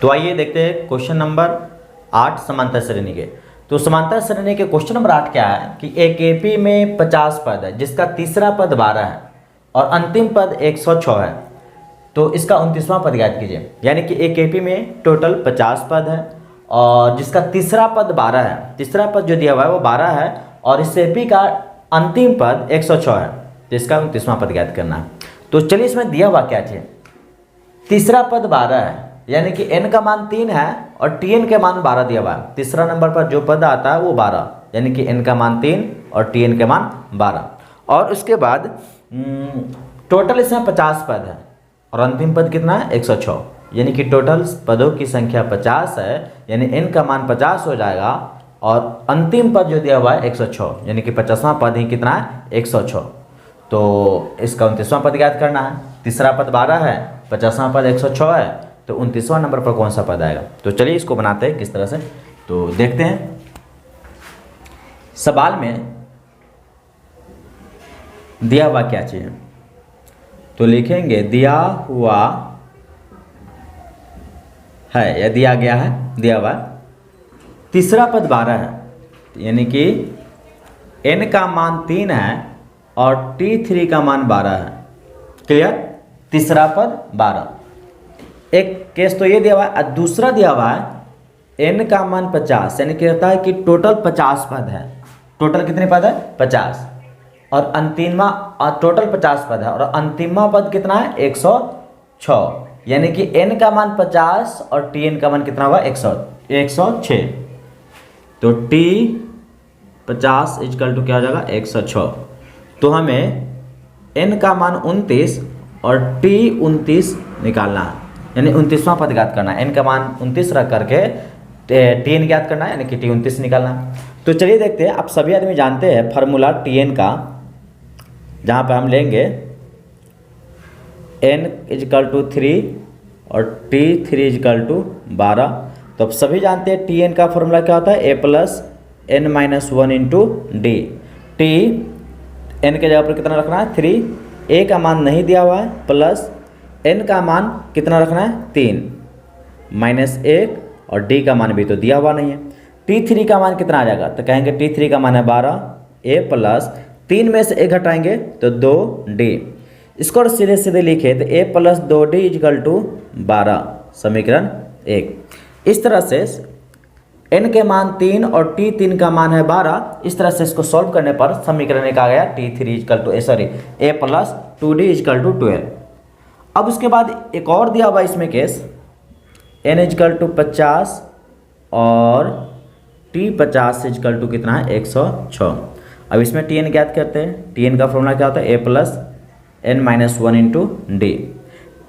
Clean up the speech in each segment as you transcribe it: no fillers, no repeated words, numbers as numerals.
तो आइए देखते हैं क्वेश्चन नंबर 8 समांतर श्रेणी के। तो समांतर श्रेणी के क्वेश्चन नंबर 8 क्या है कि एक एपी में 50 पद है जिसका तीसरा पद 12 है और अंतिम पद 106 है। तो इसका 29वां पद ज्ञात कीजिए। यानी कि एक एपी में टोटल 50 पद है और जिसका तीसरा पद 12 है। तीसरा पद जो दिया हुआ है वो 12 है और इस एपी का अंतिम पद 106 है। तो इसका 29वां पद ज्ञात करना है। तो चलिए इसमें दिया हुआ क्या चाहिए। तीसरा पद 12 है यानी कि n का मान 3 है और tn के मान 12 दिया हुआ है। तीसरा नंबर पर जो पद आता है वो 12 यानी कि n का मान 3 और tn के मान 12। और उसके बाद टोटल इसमें 50 पद है और अंतिम पद कितना है 106 यानी कि टोटल पदों की संख्या 50 है यानी n का मान 50 हो जाएगा और अंतिम पद जो दिया हुआ है 106 यानी कि 50वां पद ही कितना है 106। तो इसका 29वां पद ज्ञात करना है। तीसरा पद 12 है, 50वां पद 106 है, तो 29वां नंबर पर कौन सा पद आएगा। तो चलिए इसको बनाते हैं किस तरह से। तो देखते हैं सवाल में दिया हुआ क्या चाहिए। तो लिखेंगे दिया हुआ है या दिया गया है, दिया हुआ तीसरा पद 12 है यानी कि n का मान 3 है और t3 का मान 12 है। क्लियर। तीसरा पद 12। एक केस तो ये दिया हुआ है। दूसरा दिया हुआ है n का मान 50 यानी कि कहता है कि टोटल 50 पद है। टोटल कितने पद है 50 और अंतिमा टोटल 50 पद है और अंतिमा पद कितना है 106 यानी कि n का मान 50 और tn का मान कितना हुआ 106। तो t 50 इजकल टू क्या हो जाएगा 106। तो हमें n का मान 29 और t 29 निकालना है यानी 29वां पद ज्ञात करना है। n का मान 29 रख करके tn ज्ञात करना है यानी कि t 29 निकालना है। तो चलिए देखते हैं। आप सभी आदमी जानते हैं फार्मूला tn का, जहाँ पे हम लेंगे n इजकल टू 3 और t3 इजकल टू 12। तो अब सभी जानते हैं tn का फॉर्मूला क्या होता है a plus n minus 1 into D. t n के जगह पर कितना रखना है 3, a का मान नहीं दिया हुआ है, प्लस n का मान कितना रखना है 3 माइनस 1 और d का मान भी तो दिया हुआ नहीं है। t3 का मान कितना आ जाएगा तो कहेंगे t3 का मान है 12, a प्लस 3 में से 1 घटाएंगे तो 2d। इसको सीधे सीधे लिखे तो a plus 2d is equal to 12 समीकरण 1। इस तरह से n के मान 3 और t3 का मान है 12। इस तरह से इसको सॉल्व करने पर समीकरण 1 आ गया t3 is equal to a plus 2d is equal to 12। अब उसके बाद एक और दिया हुआ इसमें केस n इजकल टू 50 और t 50 इजकल टू कितना है 106। अब इसमें tn ज्ञात करते हैं। tn का फॉर्मूला क्या होता है a plus n minus 1 into D.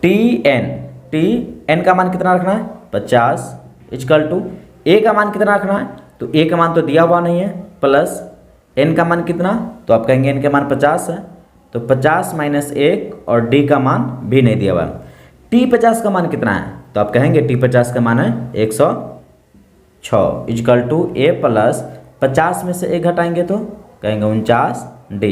tn का मान कितना रखना है 50 इजकल टू a का मान कितना रखना है तो a का मान तो दिया हुआ नहीं है, प्लस n का मान कितना तो आप कहेंगे n का मान 50 है तो 50 माइनस 1 और d का मान भी नहीं दिया हुआ। t 50 का मान कितना है तो आप कहेंगे t 50 का मान है 106 इजकल टू a प्लस 50 में से 1 घटाएंगे तो कहेंगे 49d।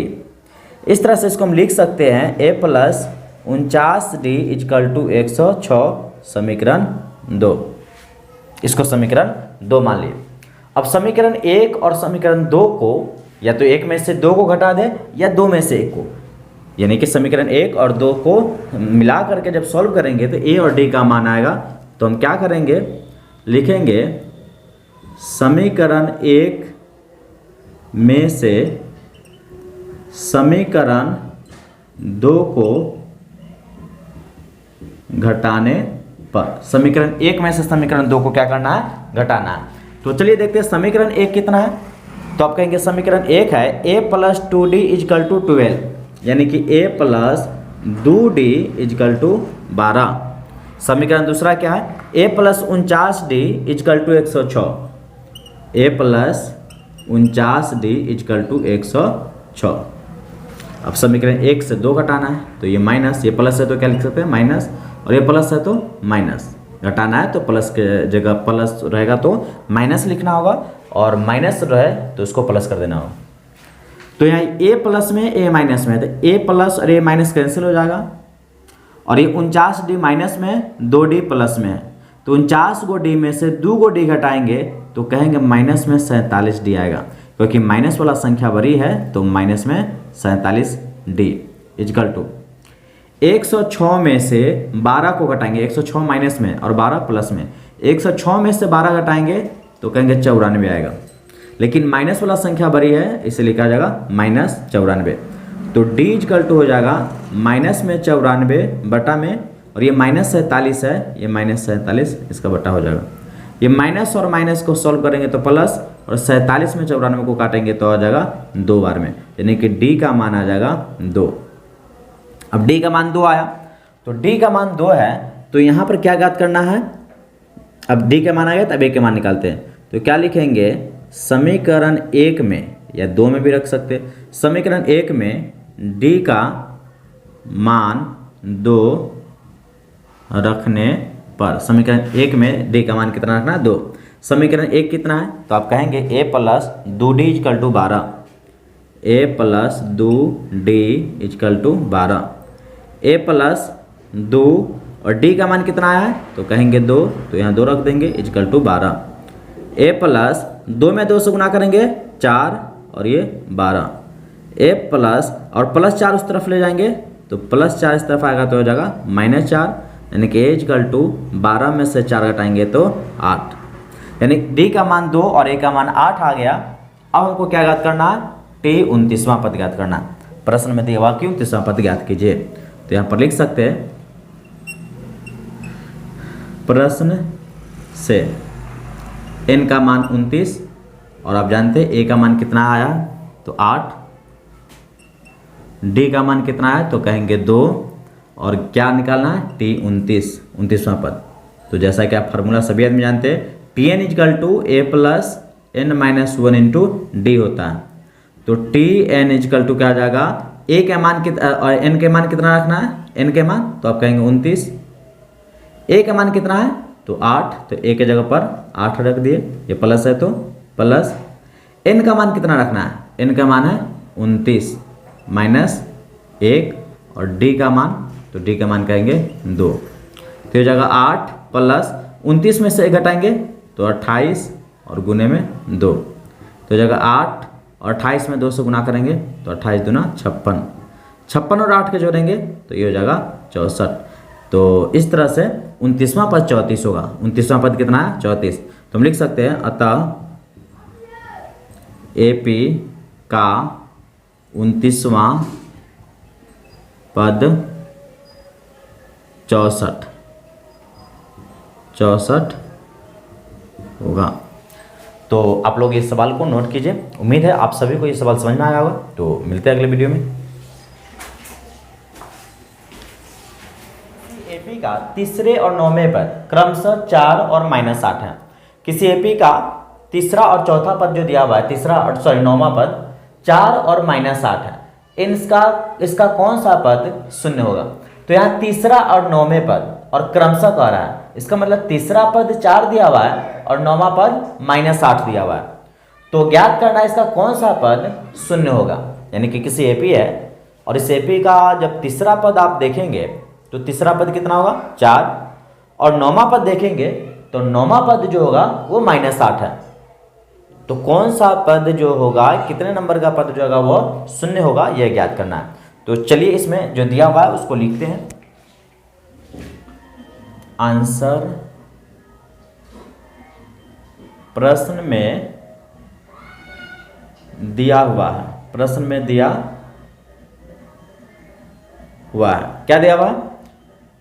इस तरह से इसको हम लिख सकते हैं a plus 49d is equal to 106 समीकरण 2। इसको समीकरण 2 मान लिए। अब समीकरण 1 और समीकरण 2 को या तो 1 में से 2 को घटा दे या 2 में से 1 को, यानी कि समीकरण 1 और 2 को मिला करके जब सॉल्व करेंगे तो a और d का मान आएगा। तो हम क्या करेंगे लिखेंगे समीकरण 1 में से समीकरण 2 को घटाने पर, समीकरण 1 में से समीकरण 2 को क्या करना है घटाना है। तो चलिए देखते हैं समीकरण 1 कितना है। तो आप कहेंगे समीकरण 1 है a plus 2d is equal to 12 यानी कि a plus 2d is equal to 12। समीकरण दूसरा क्या है a plus 49d is equal to 106, a plus 49d is equal to 106। अब समीकरण 1 से 2 घटाना है तो ये माइनस, ये प्लस है तो क्या लिख सकते हैं माइनस, और ये प्लस है तो माइनस। घटाना है तो प्लस के जगह प्लस रहेगा तो माइनस लिखना होगा और माइनस रहे तो उसको प्लस कर देना होगा। तो यहाँ a प्लस में a माइनस में, तो a प्लस और a माइनस कैंसिल हो जाएगा और ये 49d माइनस में 2d प्लस में है तो 49 गो डी में से 2 गो डी घटाएंगे तो कहेंगे माइनस में 47 डी आएगा, क्योंकि माइनस वाला संख्या बड़ी है तो माइनस में 47 डी इजकल टू 106 में से 12 को घटाएंगे, 106 माइनस में और 12 प्लस में, 106 में से 12 घटाएंगे तो कहेंगे 94 आएगा, लेकिन माइनस वाला संख्या बड़ी है इसे लिखा जाएगा माइनस 94। तो डी इजकल टू हो जाएगा माइनस में 94 बटा में, और ये माइनस 47 है, ये माइनस 47 इसका बटा हो जाएगा। ये माइनस और माइनस को सॉल्व करेंगे तो प्लस, और 47 में 94 को काटेंगे तो आ जाएगा 2 बार में, यानी कि डी का मान आ जाएगा 2। अब डी का मान 2 आया, तो डी का मान 2 है, तो यहाँ पर क्या ज्ञात करना है। अब डी का मान आ गया तब ए के मान निकालते हैं। तो क्या लिखेंगे, समीकरण 1 में या 2 में भी रख सकते हैं। समीकरण 1 में डी का मान 2 रखने पर, समीकरण 1 में डी का मान कितना रखना है, 2। समीकरण 1 कितना है, तो आप कहेंगे a plus 2d is equal to 12, a plus 2d is equal to 12, a plus 2 और d का मान कितना है, तो कहेंगे 2, तो यहाँ 2 रख देंगे इजकल टू 12, a प्लस 2 में 2 से गुना करेंगे 4 और ये 12, a प्लस और प्लस 4 उस तरफ ले जाएंगे तो प्लस 4 इस तरफ आएगा तो हो जाएगा माइनस 4, यानी कि a इजकल टू 12 में से 4 घटाएंगे तो 8, यानी d का मान 2 और a का मान 8 आ गया। अब हमको क्या ज्ञात करना है, t 29वां पद ज्ञात करना है। प्रश्न में दिया हुआ कि 29वां पद ज्ञात कीजिए, तो यहाँ पर लिख सकते हैं प्रश्न से n का मान 29 और आप जानते हैं a का मान कितना आया तो 8, d का मान कितना है तो कहेंगे 2 और क्या निकालना है t 29वां पद। तो जैसा कि आप फार्मूला सभी आदमी जानते हैं Tn is equal to a plus n minus 1 into D होता है। तो Tn इजकल टू क्या आ जाएगा, a के मान और n के मान कितना रखना है, n के मान तो आप कहेंगे 29, a का मान कितना है तो 8, तो a के जगह पर 8 रख दिए, ये प्लस है तो प्लस, n का मान कितना रखना है, n का मान है 29 माइनस 1 और d का मान, तो d का मान कहेंगे 2, तो ये जगह 8 प्लस 29 में से 1 घटाएंगे तो 28 और गुने में 2, तो जगह 8 और 28 में 2 से गुना करेंगे तो 28 दूना 56, 56 और 8 के जोड़ेंगे तो ये हो जाएगा 64। तो इस तरह से 29वां पद 34 होगा। 29वां पद कितना है 34, तो हम लिख सकते हैं अतः AP का 29वां पद 64 होगा। तो आप लोग इस सवाल को नोट कीजिए। उम्मीद है आप सभी को ये सवाल समझ में आया होगा। तो मिलते हैं अगले वीडियो में। एपी का तीसरे और नौवें पद क्रमशः 4 और -8 है। किसी एपी का तीसरा और चौथा पद जो दिया हुआ है, नौवां पद 4 और -8 है, इसका कौन सा पद शून्य होगा। तो यहाँ तीसरा और नौवें पद और क्रमशः कह रहा है, इसका मतलब तीसरा पद 4 दिया हुआ है और नौवां पद -8 दिया हुआ है। तो ज्ञात करना है इसका कौन सा पद शून्य होगा। यानी कि किसी एपी है और इस एपी का जब तीसरा पद आप देखेंगे तो तीसरा पद कितना होगा 4 और नौवां पद देखेंगे तो नौवां पद जो होगा वो -8 है। तो कौन सा पद जो होगा, कितने नंबर का पद जो होगा वो शून्य होगा, यह ज्ञात करना है। तो चलिए इसमें जो दिया हुआ है उसको लिखते हैं। आंसर प्रश्न में दिया हुआ है, प्रश्न में दिया हुआ है। क्या दिया हुआ है,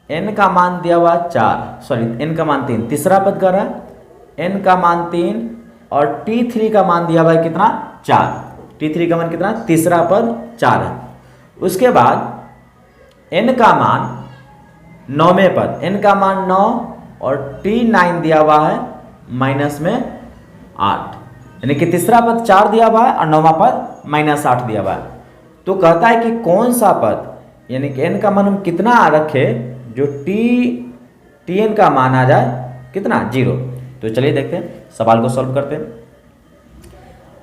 n का मान दिया हुआ 4, n का मान 3, तीसरा पद कर रहा है n का मान 3 और t3 का मान दिया हुआ है कितना 4, t3 का मान कितना, तीसरा पद 4 है। उसके बाद n का मान नौवें पद, n का मान 9 और t9 दिया हुआ है -8, यानी कि तीसरा पद 4 दिया हुआ है और नौवां पद -8 दिया हुआ है। तो कहता है कि कौन सा पद, यानी कि n का मान हम कितना रखे जो tn का मान आ जाए कितना 0। तो चलिए देखते हैं, सवाल को सॉल्व करते हैं।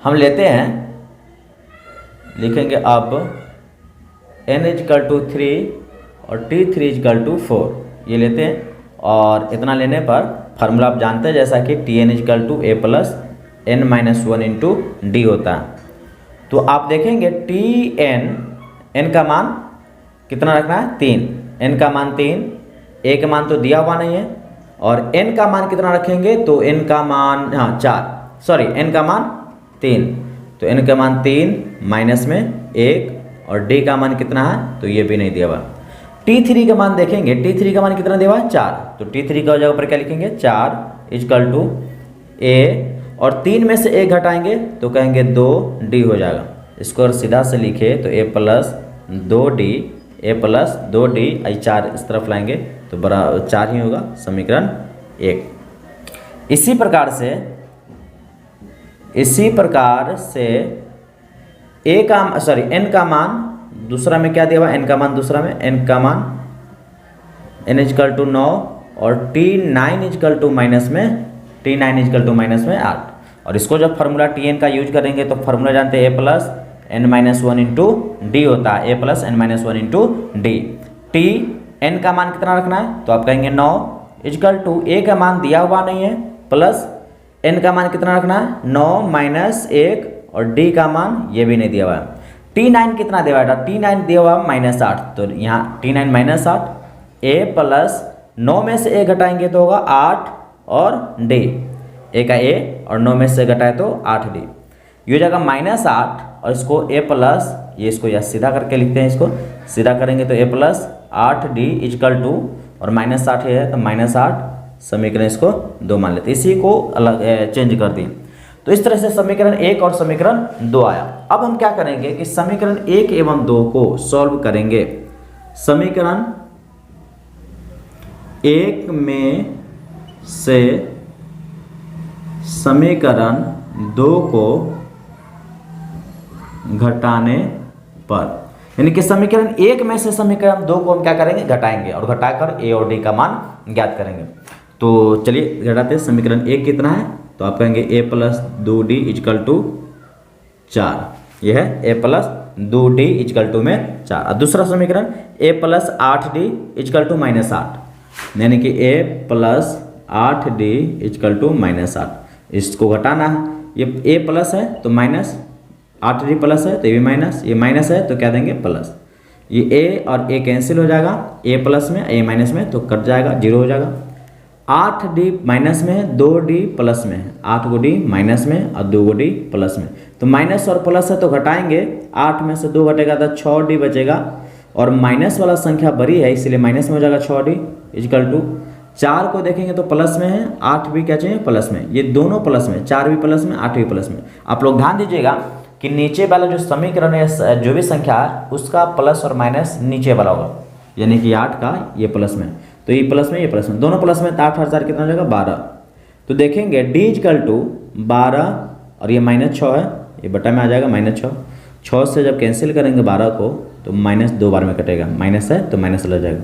हम लेते हैं, लिखेंगे अब n = 3 और t3 = 4, ये लेते हैं। और इतना लेने पर फार्मूला आप जानते हैं जैसा कि T N is equal to A plus N minus one into D होता है। तो आप देखेंगे टी एन का मान कितना रखना है 3, एन का मान 3, ए का मान तो दिया हुआ नहीं है, और एन का मान कितना रखेंगे तो एन का मान 4, सॉरी एन का मान 3, तो एन का मान 3 माइनस में 1, और डी का मान कितना है तो ये भी नहीं दिया हुआ। T3 का मान देखेंगे, T3 का मान कितना दिया हुआ है 4, तो T3 का जगह पर क्या लिखेंगे 4 इजकल टू ए, और 3 में से 1 घटाएंगे तो कहेंगे 2D हो जाएगा। इसको अगर सीधा से लिखे तो a plus 2D, A plus 2D, 4 इस तरफ लाएंगे तो बड़ा 4 ही होगा, समीकरण 1। इसी प्रकार से n का मान दूसरा में क्या दिया हुआ, n का मान दूसरा में, n का मान n इजकल टू 9, और T9 इजकल टू माइनस में 8। और इसको जब फार्मूला Tn का यूज करेंगे तो फार्मूला जानते हैं a plus n minus one into D होता है, a plus n minus one into D. T n का मान कितना रखना है तो आप कहेंगे 9 इजकल टू a का मान दिया हुआ नहीं है, प्लस n का मान कितना रखना है 9 माइनस 1, और d का मान ये भी नहीं दिया हुआ है। T9 कितना दिया हुआ है, T9 दिया हुआ -8, तो यहाँ T9 -8, a प्लस 9 में से 1 घटाएंगे तो होगा 8, और d, a का a और 9 में से घटाए तो 8d, ये हो जाएगा -8, और इसको a प्लस, ये इसको या सीधा करके लिखते हैं, इसको सीधा करेंगे तो a plus 8d is equal to, और -8 है तो -8, समीकरण इसको 2 मान लेते, इसी को अलग चेंज कर दिए। तो इस तरह से समीकरण 1 और समीकरण 2 आया। अब हम क्या करेंगे कि समीकरण 1 एवं 2 को सॉल्व करेंगे। समीकरण 1 में से समीकरण 2 को घटाने पर, यानी कि समीकरण 1 में से समीकरण 2 को हम क्या करेंगे घटाएंगे, और घटाकर a और d का मान ज्ञात करेंगे। तो चलिए घटाते हैं। समीकरण 1 कितना है तो आप कहेंगे a plus 2d is equal to 4, यह है a plus 2d is equal to में 4। और दूसरा समीकरण a plus 8d is equal to -8, यानी कि a plus 8d is equal to -8, इसको घटाना है। ये a प्लस है तो माइनस, 8d प्लस है तो ये भी माइनस, ये माइनस है तो क्या देंगे प्लस, ये a और a कैंसिल हो जाएगा, a प्लस में a माइनस में तो कट जाएगा, 0 हो जाएगा। 8d माइनस में है, 2d प्लस में है, 8 को d माइनस में और 2 को d प्लस में, तो माइनस और प्लस है तो घटाएंगे, 8 में से 2 घटेगा तो 6d बचेगा, और माइनस वाला संख्या बड़ी है इसलिए माइनस में हो जाएगा 6d इजकल टू 4 को देखेंगे तो प्लस में है, 8 भी क्या चाहिए प्लस में, ये दोनों प्लस में, 4 भी प्लस में 8 भी प्लस में। आप लोग ध्यान दीजिएगा कि नीचे वाला जो समीकरण है, जो भी संख्या है उसका प्लस और माइनस नीचे वाला होगा, यानी कि 8 का ये प्लस में, तो ये प्लस में ये प्लस में, दोनों प्लस में, तो 8 और 4 कितना हो जाएगा 12। तो देखेंगे d इजकल टू 12, और ये -6 है, ये बटा में आ जाएगा -6, 6 से जब कैंसिल करेंगे 12 को तो माइनस 2 बार में कटेगा, माइनस है तो माइनस लग जाएगा,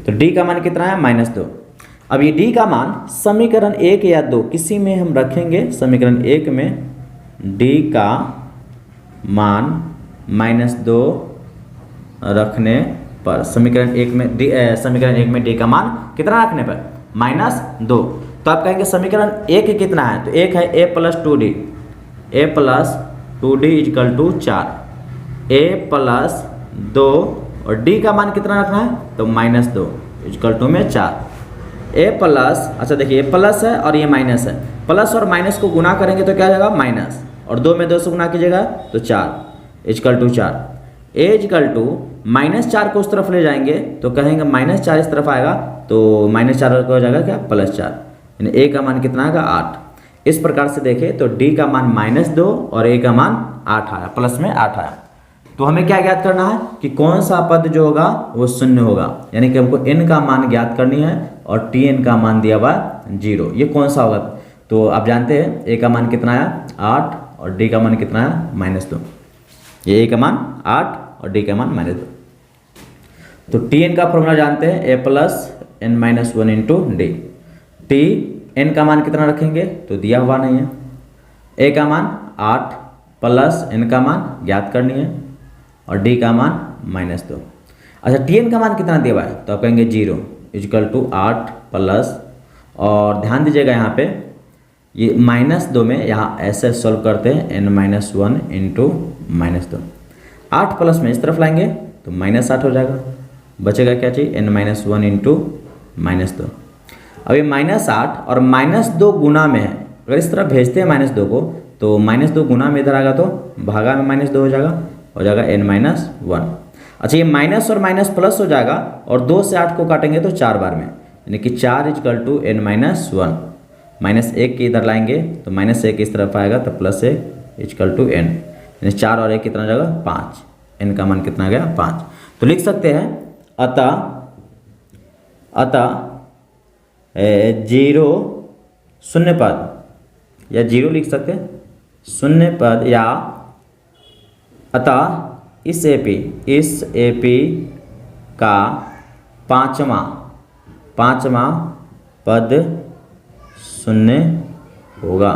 तो d का मान कितना है -2। अब ये d का मान समीकरण 1 या 2 किसी में हम रखेंगे। समीकरण 1 में d का मान -2 रखने पर, समीकरण 1 में d का मान कितना रखने पर -2, तो आप कहेंगे समीकरण 1 कितना है तो 1 है a plus 2d is equal to 4, a plus 2, और d का मान कितना रखना है तो -2 इजकल टू में 4, a प्लस, अच्छा देखिए ये प्लस है और ये माइनस है, प्लस और माइनस को गुना करेंगे तो क्या हो जाएगा माइनस, और 2 में 2 से गुना कीजिएगा तो 4 is equal to 4, a is equal to -4 को उस तरफ ले जाएंगे तो कहेंगे -4 इस तरफ आएगा तो -4 हो जाएगा क्या +4, यानी a का मान कितना आएगा 8। इस प्रकार से देखें तो d का मान -2 और a का मान 8 आया, प्लस में 8 आया। तो हमें क्या ज्ञात करना है कि कौन सा पद जो होगा वो शून्य होगा, यानी कि हमको n का मान ज्ञात करनी है और tn का मान दिया हुआ 0, ये कौन सा होगा। तो आप जानते हैं a का मान कितना आया 8 और d का मान कितना आया -2, ये a का मान 8 और d का मान -2। तो tn का फॉर्मूला जानते हैं a plus n minus 1 into D. n का मान कितना रखेंगे तो दिया हुआ नहीं है, a का मान 8 प्लस n का मान ज्ञात करनी है और d का मान -2। अच्छा tn का मान कितना दिया हुआ है तो आप कहेंगे 0, इजकल टू 8 प्लस, और ध्यान दीजिएगा यहाँ पे ये -2 में यहाँ ऐसे सॉल्व करते हैं n-1 इंटू -2, 8 प्लस में इस तरफ लाएंगे तो -8 हो जाएगा, बचेगा क्या चाहिए n-1 इंटू -2। अब ये -8 और -2 गुना में है, अगर इस तरफ भेजते हैं -2 को तो -2 गुना में इधर आएगा तो भागा में -2 हो जाएगा n-1। अच्छा ये माइनस और माइनस प्लस हो जाएगा और 2 से 8 को काटेंगे तो 4 बार में, यानी कि 4 इजकल टू n-1, -1 के इधर लाएंगे तो -1 इस तरफ आएगा तो +1 इजकल टू n, यानी 4 और 1 कितना जाएगा 5, n का मान कितना गया 5। तो लिख सकते हैं अतः 0 शून्य पद या 0 लिख सकते हैं शून्य पद, या अतः इस एपी का पांचवा पद शून्य होगा,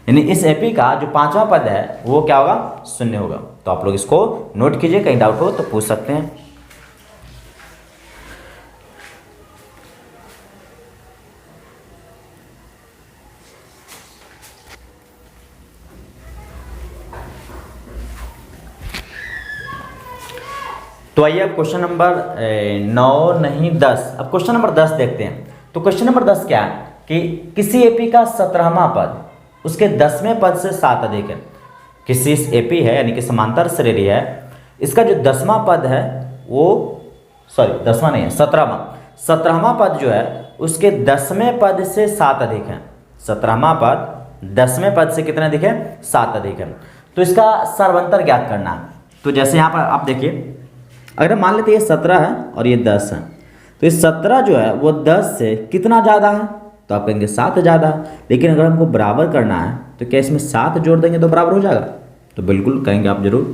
यानी इस एपी का जो 5वां पद है वो क्या होगा, शून्य होगा। तो आप लोग इसको नोट कीजिए, कहीं डाउट हो तो पूछ सकते हैं। तो आइए अब क्वेश्चन नंबर 9 नहीं 10, अब क्वेश्चन नंबर 10 देखते हैं। तो क्वेश्चन नंबर 10 क्या है कि किसी एपी का 17वां पद उसके 10वें पद से 7 अधिक है। किसी एपी है यानी कि समांतर श्रेणी है, इसका जो 10वां पद है वो 10वां नहीं है 17वां पद जो है उसके 10वें पद से 7 अधिक है। 17वां पद 10वें पद से कितना अधिक है, 7 अधिक है। तो इसका सर्वांतर ज्ञात करना है। तो जैसे यहाँ पर आप देखिए, अगर मान लेते ये 17 है और ये 10 है, तो ये 17 जो है वो 10 से कितना ज़्यादा है, तो आप कहेंगे 7 ज़्यादा है। लेकिन अगर हमको बराबर करना है तो क्या इसमें 7 जोड़ देंगे तो बराबर हो जाएगा, तो बिल्कुल कहेंगे आप जरूर।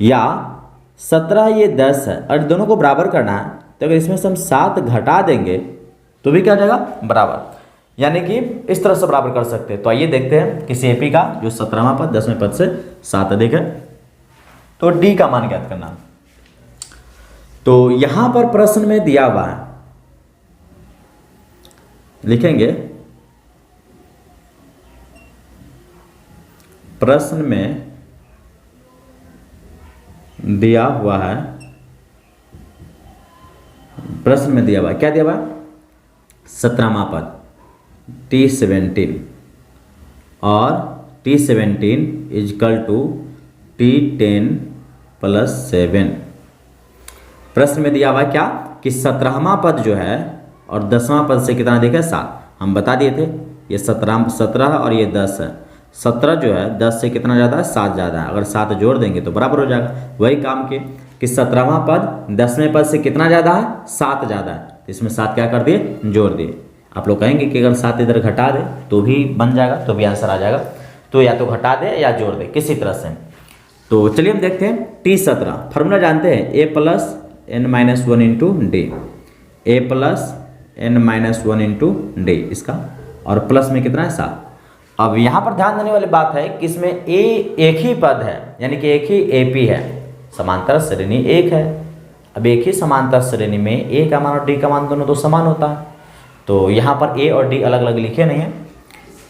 या 17 ये 10 है और दोनों को बराबर करना है, तो अगर इसमें से हम 7 घटा देंगे तो भी क्या हो जाएगा बराबर, यानी कि इस तरह से बराबर कर सकते हैं। तो आइए देखते हैं किसी एपी का जो 17वां पद 10वें पद से 7 अधिक है, तो डी का मान ज्ञात करना। तो यहां पर प्रश्न में दिया हुआ है, लिखेंगे प्रश्न में दिया हुआ है, प्रश्न में दिया हुआ है, क्या दिया हुआ है 17वां पद T17 और T17 इजकल टू T10 + 7। प्रश्न में दिया हुआ है क्या कि 17वां पद जो है और 10वां पद से कितना अधिक है 7। हम बता दिए थे ये 17 और ये 10 है। 17 जो है 10 से कितना ज़्यादा है 7 ज़्यादा है, अगर 7 जोड़ देंगे तो बराबर हो जाएगा। वही काम के कि 17वां पद 10वें पद से कितना ज़्यादा है 7 ज़्यादा है, तो इसमें 7 क्या कर दिए जोड़ दिए। आप लोग कहेंगे कि अगर 7 इधर घटा दे तो भी बन जाएगा, तो भी आंसर आ जाएगा। तो या तो घटा दे या जोड़ दे किसी तरह से। तो चलिए हम देखते हैं T17 फार्मूला जानते हैं a+n-1 into D, a+n-1 into D इसका, और प्लस में कितना है 7। अब यहाँ पर ध्यान देने वाली बात है कि इसमें ए एक ही पद है, यानी कि एक ही एपी है, समांतर श्रेणी एक है। अब एक ही समांतर श्रेणी में ए का मान और डी का मान दोनों तो समान होता है, तो यहाँ पर ए और डी अलग अलग लिखे नहीं है,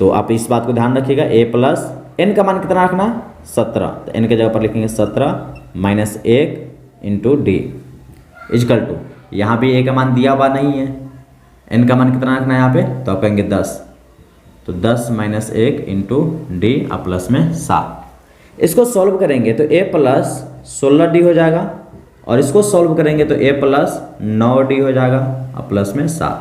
तो आप इस बात को ध्यान रखिएगा। a+n का मान कितना रखना है 17, तो n के जगह पर लिखेंगे 17 - 1 इंटू डी इजकल टू, यहाँ भी a का मान दिया हुआ नहीं है, n का मान कितना रखना है यहाँ पे, तो आप कहेंगे 10, तो 10 - 1 इंटू डी और प्लस में 7। इसको सॉल्व करेंगे तो a + 16d हो जाएगा, और इसको सॉल्व करेंगे तो a + 9d हो जाएगा और प्लस में 7।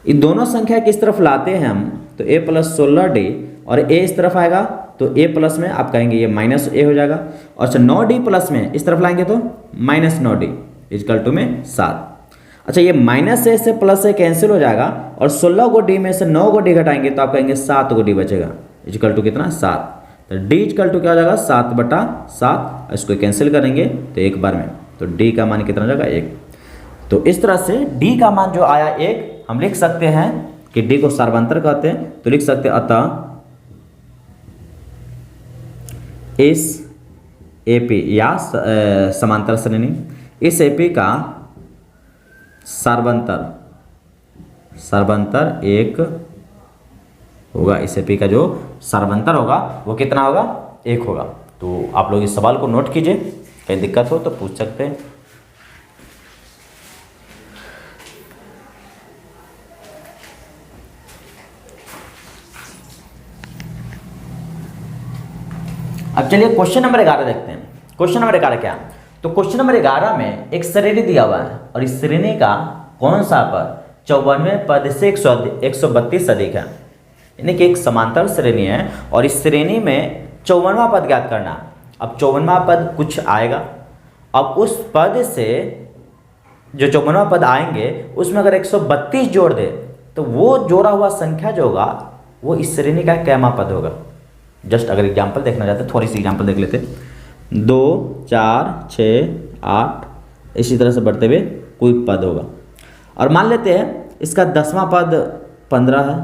ये दोनों संख्या किस तरफ लाते हैं हम, तो a + 16d और a इस तरफ आएगा तो a प्लस में आप कहेंगे ये -a हो जाएगा, और 9d प्लस में इस तरफ लाएंगे तो -9d इजकल टू में 7। अच्छा ये -a से +a कैंसिल हो जाएगा, और 16 को d में से 9 को d घटाएंगे तो आप कहेंगे 7 को d बचेगा इजकल टू कितना 7, तो d इजकल टू क्या हो जाएगा 7/7। इसको कैंसिल करेंगे तो एक बार में, तो d का मान कितना हो जाएगा 1। तो इस तरह से d का मान जो आया 1, हम लिख सकते हैं कि d को सर्वांतर कहते हैं, तो लिख सकते हैं अतः इस एपी या समांतर श्रेणी, इस एपी का सर्वांतर सर्वंतर 1 होगा। इस एपी का जो सर्वंतर होगा वो कितना होगा? 1 होगा। तो आप लोग इस सवाल को नोट कीजिए, कहीं दिक्कत हो तो पूछ सकते हैं। अब चलिए क्वेश्चन नंबर 11 देखते हैं। क्वेश्चन नंबर 11 क्या? तो क्वेश्चन नंबर 11 में एक श्रेणी दिया हुआ है और इस श्रेणी का कौन सा पद 54वें पद से 132 अधिक है। यानी कि एक समांतर श्रेणी है और इस श्रेणी में 54वां पद ज्ञात करना। अब 54वां पद कुछ आएगा, अब उस पद से जो 54वां पद आएंगे उसमें अगर 132 जोड़ दे तो वो जोड़ा हुआ संख्या जो होगा वो इस श्रेणी का कैमा पद होगा। जस्ट अगर एग्जाम्पल देखना चाहते थोड़ी सी एग्जाम्पल देख लेते। 2, 4, 6, 8 इसी तरह से बढ़ते हुए कोई पद होगा। और मान लेते हैं इसका 10वां पद 15 है,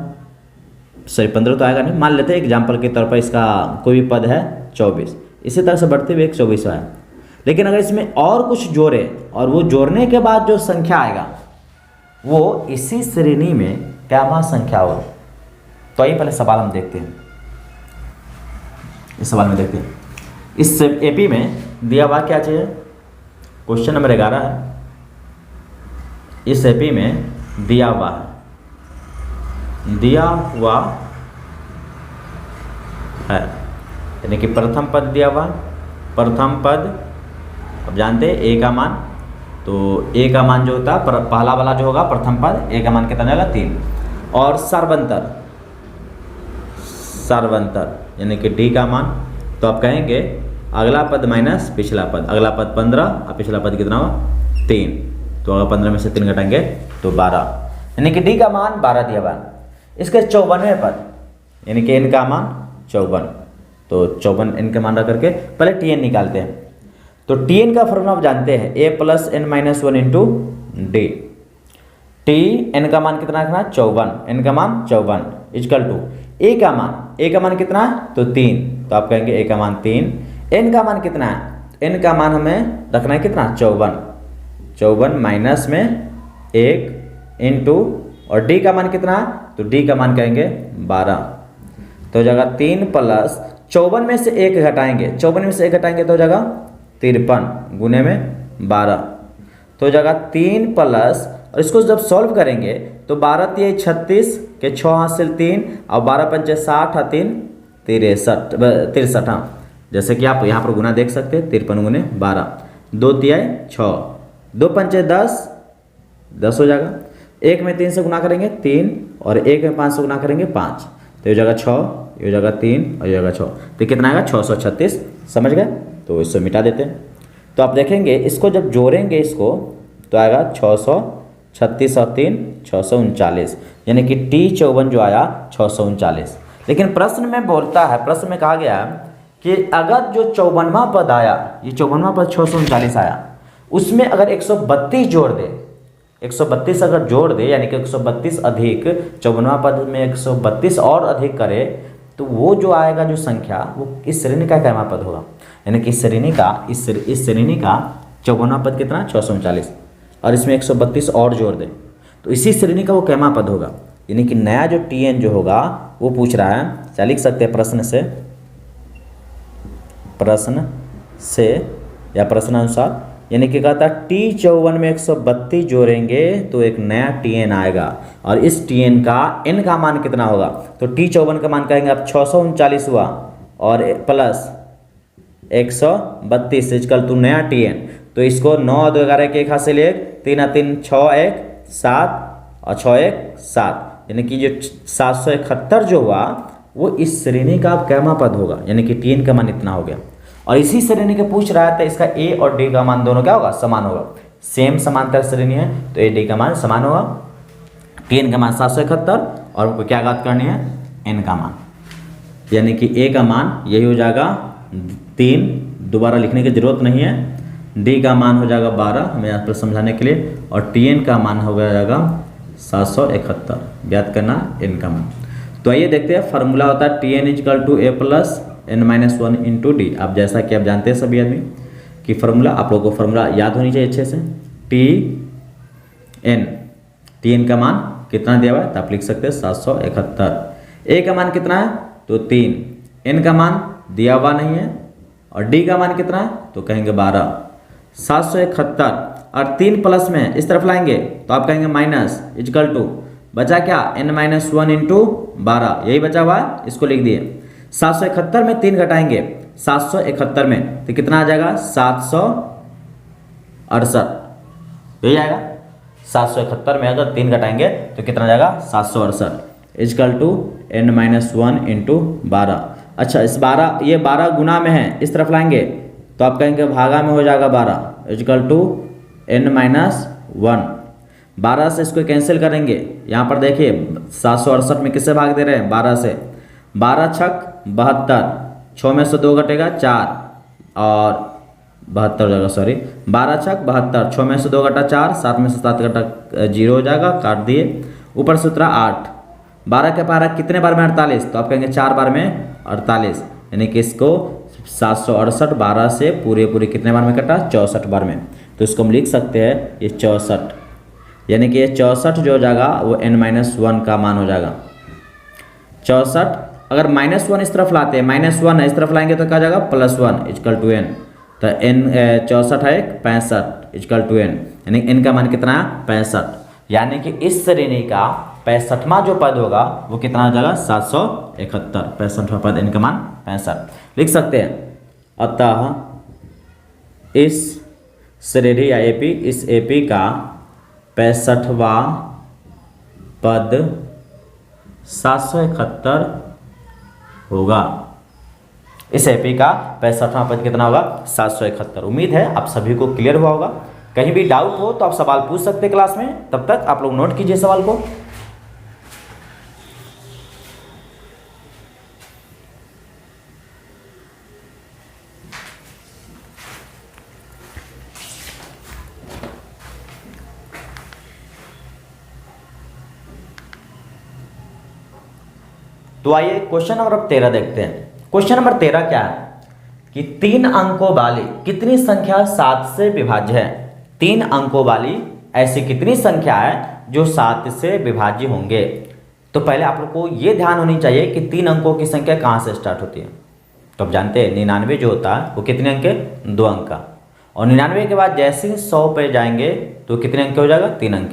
सॉरी 15 तो आएगा नहीं, मान लेते हैं एग्जाम्पल के तौर पर इसका कोई भी पद है 24, इसी तरह से बढ़ते हुए एक 24वां है। लेकिन अगर इसमें और कुछ जोड़े और वो जोड़ने के बाद जो संख्या आएगा वो इसी श्रेणी में कैमा संख्या होगा। तो आइए पहले सवाल हम देखते हैं। इस सवाल में देखते हैं इस एपी में दिया हुआ क्या चाहिए। क्वेश्चन नंबर 11 है, इस एपी में दिया हुआ है यानी कि प्रथम पद दिया हुआ, प्रथम पद अब जानते हैं ए का मान, तो ए का मान जो होता है पहला वाला जो होगा प्रथम पद ए का मान कितना जाएगा 3, और सर्वंतर यानी कि डी का मान, तो आप कहेंगे अगला पद माइनस पिछला पद, अगला पद 15 और पिछला पद कितना हुआ 3, तो अगर 15 में से 3 घटाएंगे तो 12, यानी कि डी का मान 12 दिया हुआ। इसके 54वें पद यानी कि एन का मान 54, तो 54 एन का मान रख करके पहले टी एन निकालते हैं। तो टी एन का फॉर्मूला आप जानते हैं a plus N minus 1 into D. T n का मान कितना रखना 54, एन का मान 54 इजकल टू ए का मान कितना है तो 3, तो आप कहेंगे ए का मान 3, एन का मान कितना है, एन का मान हमें रखना है कितना 54 माइनस में 1 इंटू और डी का मान कितना है तो डी का मान कहेंगे 12, तो जगह 3 प्लस 54 में से 1 घटाएंगे, 54 में से 1 घटाएंगे तो जगह 53 गुने में 12, तो जगह 3 प्लस और इसको जब सॉल्व करेंगे तो 12 3 36 के 6 हासिल 3 और 12 पंचे 60 और 3 63, जैसे कि आप यहाँ पर गुना देख सकते हैं 53 गुने 12, 2 3 6, 2 पंचे 10 हो जाएगा, 1 में 3 से गुना करेंगे 3 और 1 में 5 से गुना करेंगे 5, तो ये जगह 6, ये जगह 3 और ये जगह 6, तो कितना आएगा 636। समझ गए? तो इसको मिटा देते हैं। तो आप देखेंगे इसको जब जोड़ेंगे इसको तो आएगा 636 और 3 639, यानी कि T54 जो आया 639। लेकिन प्रश्न में बोलता है, प्रश्न में कहा गया कि अगर जो 54वां पद आया, ये 54वां पद 639 आया, उसमें अगर 132 जोड़ दे, 132 अगर जोड़ दे यानी कि 132 अधिक 54वां पद में 132 और अधिक करे तो वो जो आएगा जो संख्या वो इस श्रेणी का कैमा पद होगा। यानी कि इस श्रेणी का 54वां पद कितना 639 और इसमें 132 और जोड़ दे तो इसी श्रेणी का वो कैमा पद होगा। यानी कि नया जो टी एन जो होगा वो पूछ रहा है, क्या लिख सकते हैं प्रश्न से या प्रश्नानुसार, यानी कि कहता है T54 में 132 जोड़ेंगे तो एक नया टी एन आएगा और इस टी एन का एन का मान कितना होगा, तो T54 का मान कहेंगे अब 639 हुआ और प्लस 132 इजकल टू नया टी एन, तो इसको 9 2 11 के 1 हासिल 1 3 3 6 1 7 और 6 1 7, यानी कि जो 771 जो हुआ वो इस श्रेणी का अब कैमा पद होगा। यानी कि टी एन का मान इतना हो गया और इसी श्रेणी के पूछ रहा था इसका ए और डी का मान दोनों क्या होगा समान होगा। सेम समांतर श्रेणी है तो ए डी का मान समान होगा, टी एन का मान 771 और हमको क्या ज्ञात करनी है एन का मान, यानी कि ए का मान यही हो जाएगा 3, दोबारा लिखने की जरूरत नहीं है, डी का मान हो जाएगा 12 हमें यहाँ पर समझाने के लिए, और टी एन का मान हो जाएगा 771, ज्ञात करना एन का मान। तो आइए देखते हैं फार्मूला होता है T N is equal to A plus N minus 1 into D. आप जैसा कि आप जानते हैं सभी आदमी कि फार्मूला, आप लोगों को फार्मूला याद होनी चाहिए अच्छे से। टी एन का मान कितना दिया हुआ है तो आप लिख सकते हैं 771। ए का मान कितना है तो 3, एन का मान दिया हुआ नहीं है और डी का मान कितना है तो कहेंगे 12। 771 और 3 प्लस में इस तरफ लाएंगे तो आप कहेंगे माइनस इजकल टू बचा क्या n-1 इंटू 12, यही बचा हुआ है, इसको लिख दिए। 771 में 3 घटाएंगे 771 में तो कितना आ जाएगा 768, यही आएगा। 771 में अगर 3 घटाएंगे तो कितना आ जाएगा 768 इजकल टू n-1 इंटू 12। अच्छा इस 12 ये 12 गुना में है, इस तरफ लाएंगे तो आप कहेंगे भागा में हो जाएगा 12 इजकल टू n-1। 12 से इसको कैंसिल करेंगे, यहाँ पर देखिए 768 में किससे भाग दे रहे हैं 12 से। 12 छक 72, 6 में से 2 घटेगा 4 और 72 हो जाएगा, सॉरी 12 छक 72, 6 में से 2 घटा 4, 7 में से 7 घटा 0 हो जाएगा, काट दिए। ऊपर से उतरा 8, 12 के पारा कितने बार में 48 तो आप कहेंगे 4 बार में 48, यानी कि इसको 768 12 से पूरे कितने बार में कटा 64 बार में, तो इसको हम लिख सकते हैं ये 64, यानी कि ये 64 जो हो जाएगा वो n-1 का मान हो जाएगा 64। अगर -1 इस तरफ लाते हैं, -1 इस तरफ लाएंगे तो क्या जाएगा +1 इजकल टू n, तो n 64 है 65 इजकल टू n, यानी n का मान कितना है 65, यानी कि इस श्रेणी का 65वां जो पद होगा वो कितना हो जाएगा 771, 65वां पद n का मान 65 लिख सकते हैं। अतः इस श्रेणी या एपी, इस एपी का 65वां पद 771 होगा। इस एपी का 65वां पद कितना होगा 771। उम्मीद है आप सभी को क्लियर हुआ होगा। कहीं भी डाउट हो तो आप सवाल पूछ सकते हैं क्लास में, तब तक आप लोग नोट कीजिए सवाल को। तो आइए क्वेश्चन नंबर 13 देखते हैं। क्वेश्चन नंबर 13 क्या है कि 3 अंकों वाली कितनी संख्या 7 से विभाज्य है। 3 अंकों वाली ऐसी कितनी संख्या है जो 7 से विभाज्य होंगे। तो पहले आप लोग को ये ध्यान होनी चाहिए कि 3 अंकों की संख्या कहाँ से स्टार्ट होती है। तो आप जानते हैं 99 जो होता है वो कितने अंक है 2 अंक का, और 99 के बाद जैसे 100 पे जाएंगे तो कितने अंक हो जाएगा 3 अंक,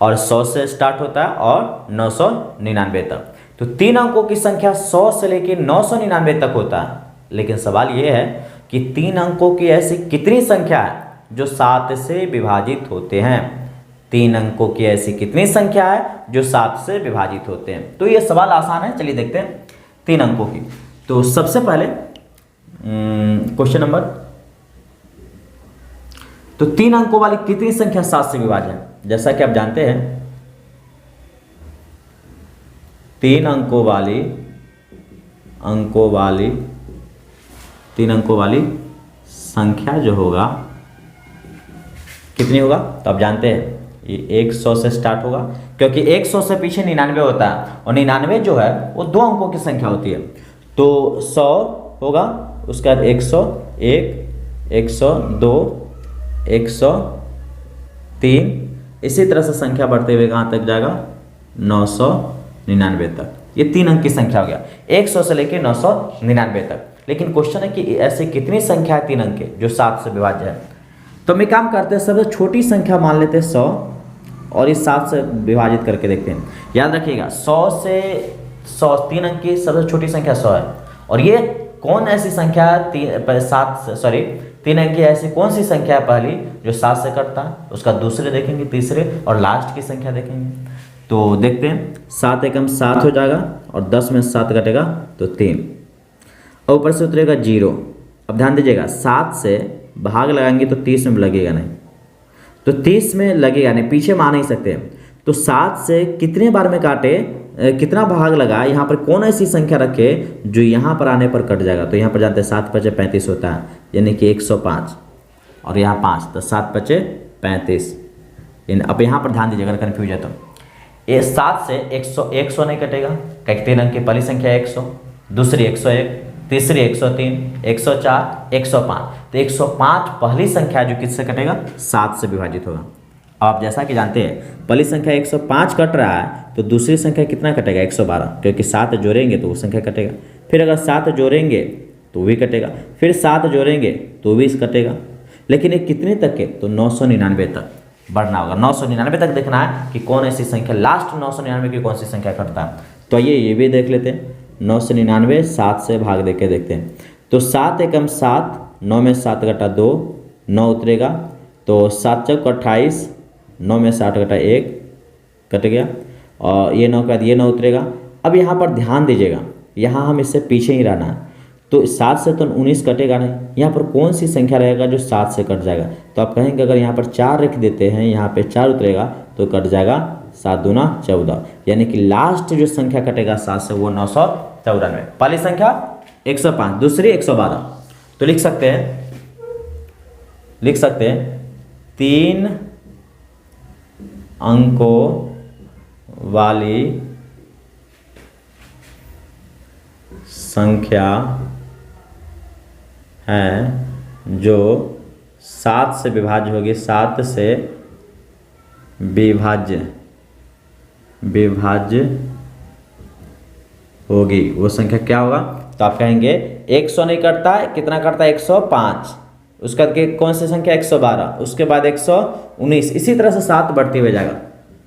और 100 से स्टार्ट होता है और 999 तक। तो 3 अंकों की संख्या 100 से लेकर 999 तक होता है, लेकिन सवाल ये है कि 3 अंकों की ऐसी कितनी संख्या है जो 7 से विभाजित होते हैं। 3 अंकों की ऐसी कितनी संख्या है जो 7 से विभाजित होते हैं। तो ये सवाल आसान है, चलिए देखते हैं 3 अंकों की। तो सबसे पहले क्वेश्चन नंबर, तो 3 अंकों वाली कितनी संख्या 7 से विभाज्य है। जैसा कि आप जानते हैं 3 अंकों वाली संख्या जो होगा कितनी होगा, तो आप जानते हैं ये 100 से स्टार्ट होगा, क्योंकि 100 से पीछे 99 होता है, और 99 जो है वो 2 अंकों की संख्या होती है। तो 100 होगा, उसके बाद 101, 102, 103, इसी तरह से संख्या बढ़ते हुए कहाँ तक जाएगा 999 तक। ये 3 अंक की संख्या हो गया 100 से लेकर 999 तक। लेकिन क्वेश्चन है कि ऐसे कितनी संख्या है 3 अंक के जो 7 से विभाज्य है। तो हम एक काम करते हैं, सबसे छोटी संख्या मान लेते हैं 100, और इस 7 से विभाजित करके देखते हैं। याद रखिएगा 100 से 100 3 अंक की सबसे छोटी संख्या 100 है, और ये कौन ऐसी संख्या है 3 अंक की ऐसी कौन सी संख्या है पहली जो 7 से कटता है, उसका दूसरे देखेंगे, तीसरे और लास्ट की संख्या देखेंगे। तो देखते हैं 7 एकम 7 हो जाएगा, और 10 में 7 घटेगा तो 3, और ऊपर से उतरेगा 0। अब ध्यान दीजिएगा 7 से भाग लगाएंगे तो 30 में लगेगा नहीं, तो 30 में लगेगा नहीं, पीछे मान नहीं सकते। तो 7 से कितने बार में काटे, कितना भाग लगा, यहाँ पर कौन ऐसी संख्या रखे जो यहाँ पर आने पर कट जाएगा। तो यहाँ पर जानते हैं 7 × 5 = 35 होता है, यानी कि 105, और यहाँ 5, तो 7 × 5 = 35। अब यहाँ पर ध्यान दीजिएगा, अगर कन्फ्यूज है तो ये 7 से 100 नहीं कटेगा, क्योंकि 3 अंक की पहली संख्या 100, दूसरी 101, तीसरी 103, 104, 105। तो 105 पहली संख्या जो किससे कटेगा 7 से विभाजित होगा। आप जैसा कि जानते हैं पहली संख्या 105 कट रहा है तो दूसरी संख्या कितना कटेगा 112, क्योंकि 7 जोड़ेंगे तो वो संख्या कटेगा। फिर अगर 7 जोड़ेंगे तो भी कटेगा, फिर 7 जोड़ेंगे तो भी कटेगा। लेकिन ये कितने तक के, तो 999 तक बढ़ना होगा। 999 तक देखना है कि कौन ऐसी संख्या लास्ट 999 की कौन सी संख्या कटता है। तो आइए ये भी देख लेते हैं। 999 7 से भाग दे के देखते हैं। तो 7 एकम 7, 9 में 7 घटा 2, 9 उतरेगा। तो 7 चौक 28, 9 में 7 घटा 1 कट गया, और ये 9 के बाद ये 9 उतरेगा। अब यहाँ पर ध्यान दीजिएगा, यहाँ हम इससे पीछे ही रहना है। तो 7 से तो 19 कटेगा नहीं, यहाँ पर कौन सी संख्या रहेगा जो 7 से कट जाएगा। तो आप कहेंगे अगर यहाँ पर 4 रख देते हैं, यहाँ पे 4 उतरेगा तो कट जाएगा 7 दूना 14, यानी कि लास्ट जो संख्या कटेगा 7 से वो 994। पहली संख्या 105, दूसरी 112। तो लिख सकते हैं 3 अंकों वाली संख्या है जो 7 से विभाज्य होगी, 7 से विभाज्य होगी, वो संख्या क्या होगा। तो आप कहेंगे 100 नहीं करता है, कितना करता है 105, उसके बाद कौन सी संख्या 112, उसके बाद 119, इसी तरह से 7 बढ़ती हुई जाएगा।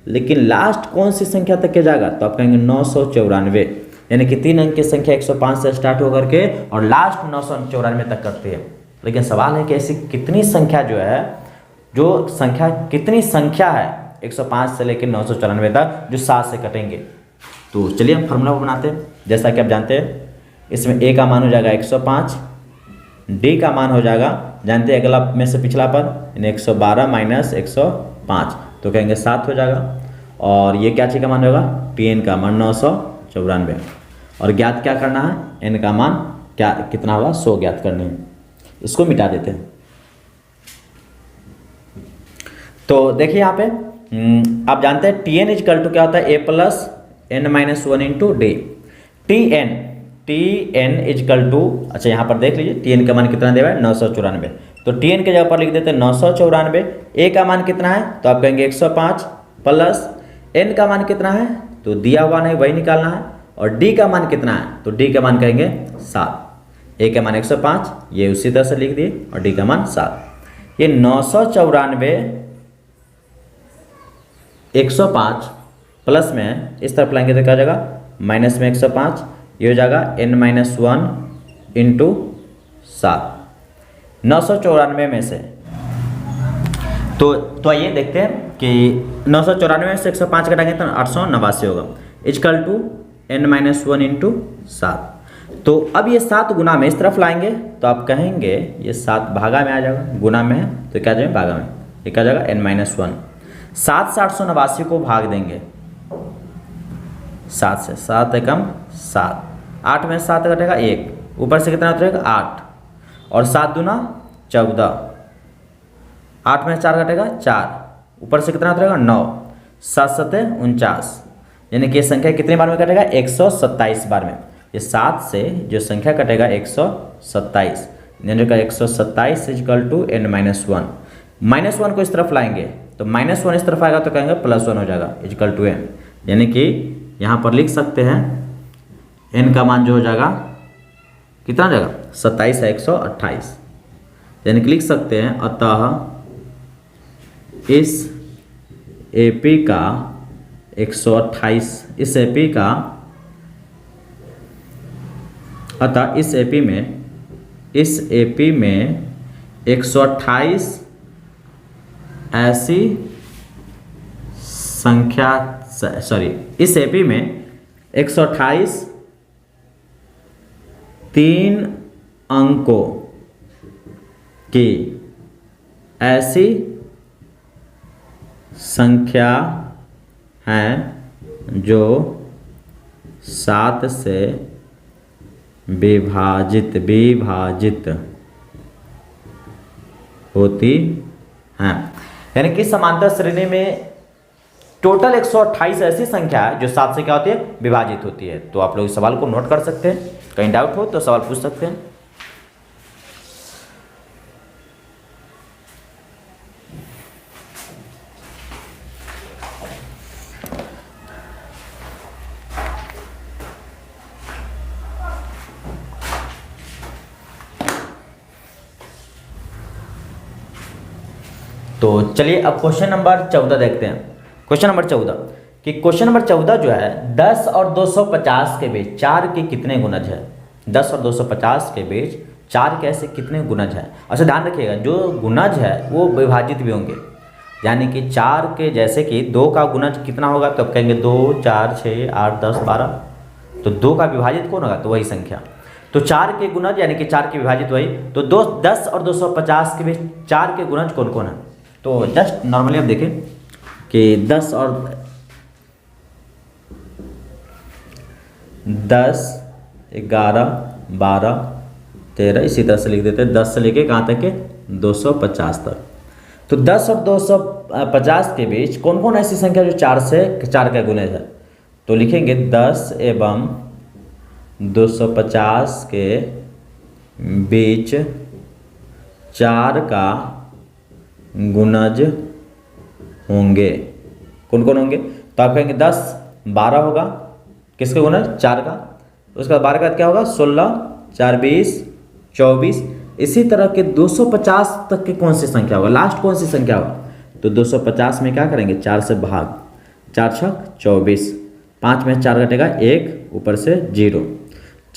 लेकिन लास्ट कौन सी संख्या तक के जाएगा, तो आप कहेंगे 994, यानी कि 3 अंक की संख्या 105 से स्टार्ट होकर के और लास्ट 994 तक करती है। लेकिन सवाल है कि ऐसी कितनी संख्या कितनी संख्या है 105 से लेकर 994 तक जो 7 से कटेंगे। तो चलिए हम फार्मूला को बनाते हैं। जैसा कि आप जानते हैं इसमें a का मान हो जाएगा 105, d का मान हो जाएगा, जानते हैं अगला में से पिछला पद 112 माइनस 105, तो कहेंगे 7 हो जाएगा। और ये क्या चीज़ का मान होगा, tn का मान 994, और ज्ञात क्या करना है, n का मान क्या कितना होगा 100 ज्ञात करने हैं। इसको मिटा देते हैं। तो देखिए यहाँ पे आप जानते हैं tn इजकल टू क्या होता है, a plus n minus 1 into D. tn is equal to, अच्छा यहाँ पर देख लीजिए tn का मान कितना देगा 994, तो tn के जगह पर लिख देते हैं 994। a का मान कितना है, तो आप कहेंगे 105 प्लस n का मान कितना है, तो दिया हुआ नहीं वही निकालना है, और d का मान कितना है, तो d का मान कहेंगे 7। a का मान 105, ये उसी तरह से लिख दिए, और d का मान 7। ये 994 105 प्लस में इस तरफ लाएंगे तो क्या हो जाएगा, माइनस में 105, ये हो जाएगा n माइनस 1 इंटू 7 994 में से। तो आइए देखते हैं कि 994 में से 105 घटाएंगे तो 889 होगा, is equal to n minus 1 into 7। तो अब ये 7 गुना में इस तरफ लाएंगे तो आप कहेंगे ये 7 भागा में आ जाएगा, गुना में है तो क्या जाएगा भागा में, ये क्या जाएगा n माइनस 1। 7 से 889 को भाग देंगे, 7 से 7 एकम 7, 8 में 7 घटेगा 1, ऊपर से कितना उतरेगा 8, और 7 दूना 14, 8 में 4 घटेगा 4, ऊपर से कितना उतरेगा 9, 7 सते 49, यानी कि ये संख्या कितने बार में कटेगा 127 बार में। ये 7 से जो संख्या कटेगा 127, यानी का 127 is equal to n minus 1। Minus 1 को इस तरफ लाएंगे तो माइनस 1 इस तरफ आएगा तो कहेंगे प्लस 1 हो जाएगा इजकल टू n, यानी कि यहाँ पर लिख सकते हैं n का मान जो हो जाएगा कितना हो जाएगा 27 है 128, यानी कि लिख सकते हैं अतः इस AP का 128, इस AP का अतः इस AP में 128 ऐसी संख्या, सॉरी इस AP में 128 3 अंकों की ऐसी संख्या हैं जो 7 से विभाजित होती हैं। यानी कि समांतर श्रेणी में टोटल 128 ऐसी संख्या है जो 7 से क्या होती है विभाजित होती है। तो आप लोग इस सवाल को नोट कर सकते हैं, कहीं डाउट हो तो सवाल पूछ सकते हैं। तो चलिए अब क्वेश्चन नंबर 14 देखते हैं। क्वेश्चन नंबर 14 कि क्वेश्चन नंबर 14 जो है 10 और 250 के बीच 4 के कितने गुणज है। 10 और 250 के बीच 4 के ऐसे कितने गुणज है। अच्छा ध्यान रखिएगा, जो गुणज है वो विभाजित भी होंगे, यानी कि 4 के जैसे कि 2 का गुणज कितना होगा, तो अब कहेंगे 2 4 6 8 10 12, तो 2 का विभाजित कौन होगा, तो वही संख्या। तो 4 के गुणज यानी कि 4 के विभाजित वही, तो 10 और 250 के बीच 4 के गुणज कौन कौन है। तो जस्ट नॉर्मली आप देखें कि 10 और 10 11 12 13 इसी तरह से लिख देते हैं, 10 से लेके कहाँ तक के 250 तक। तो 10 और 250 के बीच कौन कौन ऐसी संख्या जो 4 का गुणज है, तो लिखेंगे 10 एवं 250 के बीच 4 का गुणज होंगे। कौन कौन होंगे, तो आप कहेंगे 10 12 होगा किसके गुणज, 4 का। उसके बाद 12 का क्या होगा, 16 4 20 24। इसी तरह के 250 तक के कौन सी संख्या होगा, लास्ट कौन सी संख्या होगा, तो 250 में क्या करेंगे, 4 से भाग, 4 छक 24, 5 में 4 घटेगा 1, ऊपर से 0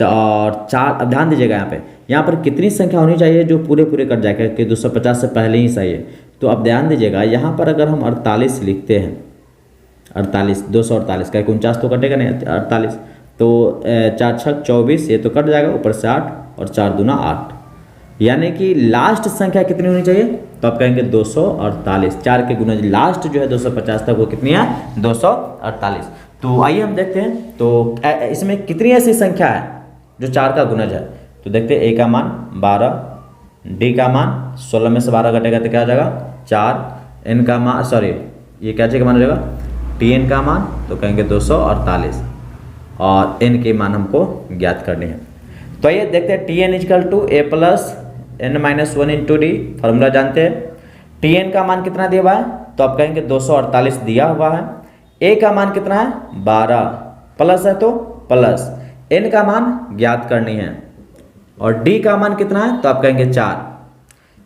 और 4। अब ध्यान दीजिएगा यहाँ पर कितनी संख्या होनी चाहिए जो पूरे कट जाएगा कि 250 से पहले ही सही है। तो अब ध्यान दीजिएगा यहाँ पर अगर हम 48 लिखते हैं, 48 248 का 49 तो कटेगा नहीं, 48 तो 4 छक 24 ये तो कट जाएगा, ऊपर से 8 और 4 दूना 8, यानी कि लास्ट संख्या कितनी होनी चाहिए, तो आप कहेंगे 248। 4 के गुणज लास्ट जो है 250 तक वो कितनी है, 248। तो आइए हम देखते हैं तो इसमें कितनी ऐसी संख्या है जो 4 का गुणज है। तो देखते हैं, ए का मान 12, डी का मान 16 में से 12 घटेगा तो क्या आ जाएगा 4, एन का मान ये क्या का मान हो जाएगा, टी एन का मान तो कहेंगे 248 और एन के मान हमको ज्ञात करने हैं। तो आइए देखते हैं, T N is equal to A plus N minus 1 into D, formula जानते हैं। टी एन का मान कितना दिया हुआ है, तो आप कहेंगे 248 दिया हुआ है। ए का मान कितना है 12, प्लस है तो प्लस, एन का मान ज्ञात करनी है और डी का मान कितना है, तो आप कहेंगे 4।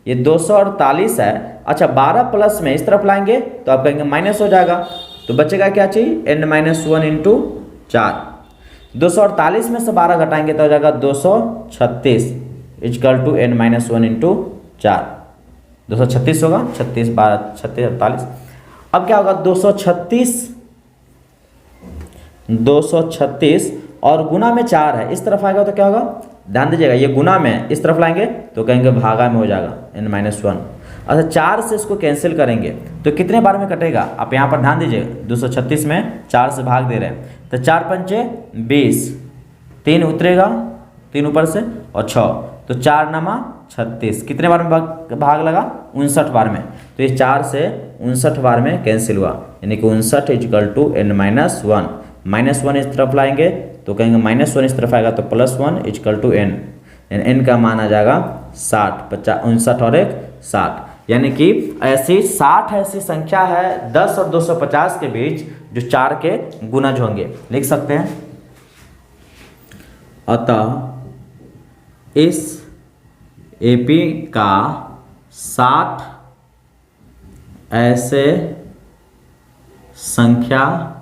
ये 248 है। अच्छा 12 प्लस में इस तरफ लाएंगे तो आप कहेंगे माइनस हो जाएगा, तो बचेगा क्या चाहिए, एन माइनस 1 इंटू 4। 248 में से 12 घटाएंगे तो हो जाएगा 236 is equal to N minus 1 into 4, 236 होगा, 36 12 36 48। अब क्या होगा 236 और गुना में 4 है, इस तरफ आएगा तो क्या होगा, ध्यान दीजिएगा ये गुना में इस तरफ लाएंगे तो कहेंगे भागा में हो जाएगा n माइनस 1। अच्छा 4 से इसको कैंसिल करेंगे तो कितने बार में कटेगा, आप यहाँ पर ध्यान दीजिए, 236 में 4 से भाग दे रहे हैं तो 4 पंचे 20, 3 उतरेगा 3 ऊपर से और 6, तो 4 नमा 36, कितने बार में भाग लगा, 59 बार में। तो ये 4 से 59 बार में कैंसिल हुआ, यानी कि 59 is equal to n minus 1। Minus 1 इस तरफ लाएंगे तो कहेंगे माइनस 1 इस तरफ आएगा तो plus 1 is equal to n, n का मान आ जाएगा 60, 59 और 1 60, यानी कि ऐसी 60 ऐसी संख्या है 10 और 250 के बीच जो 4 के गुणज होंगे। लिख सकते हैं, अतः इस एपी का 60 ऐसे संख्या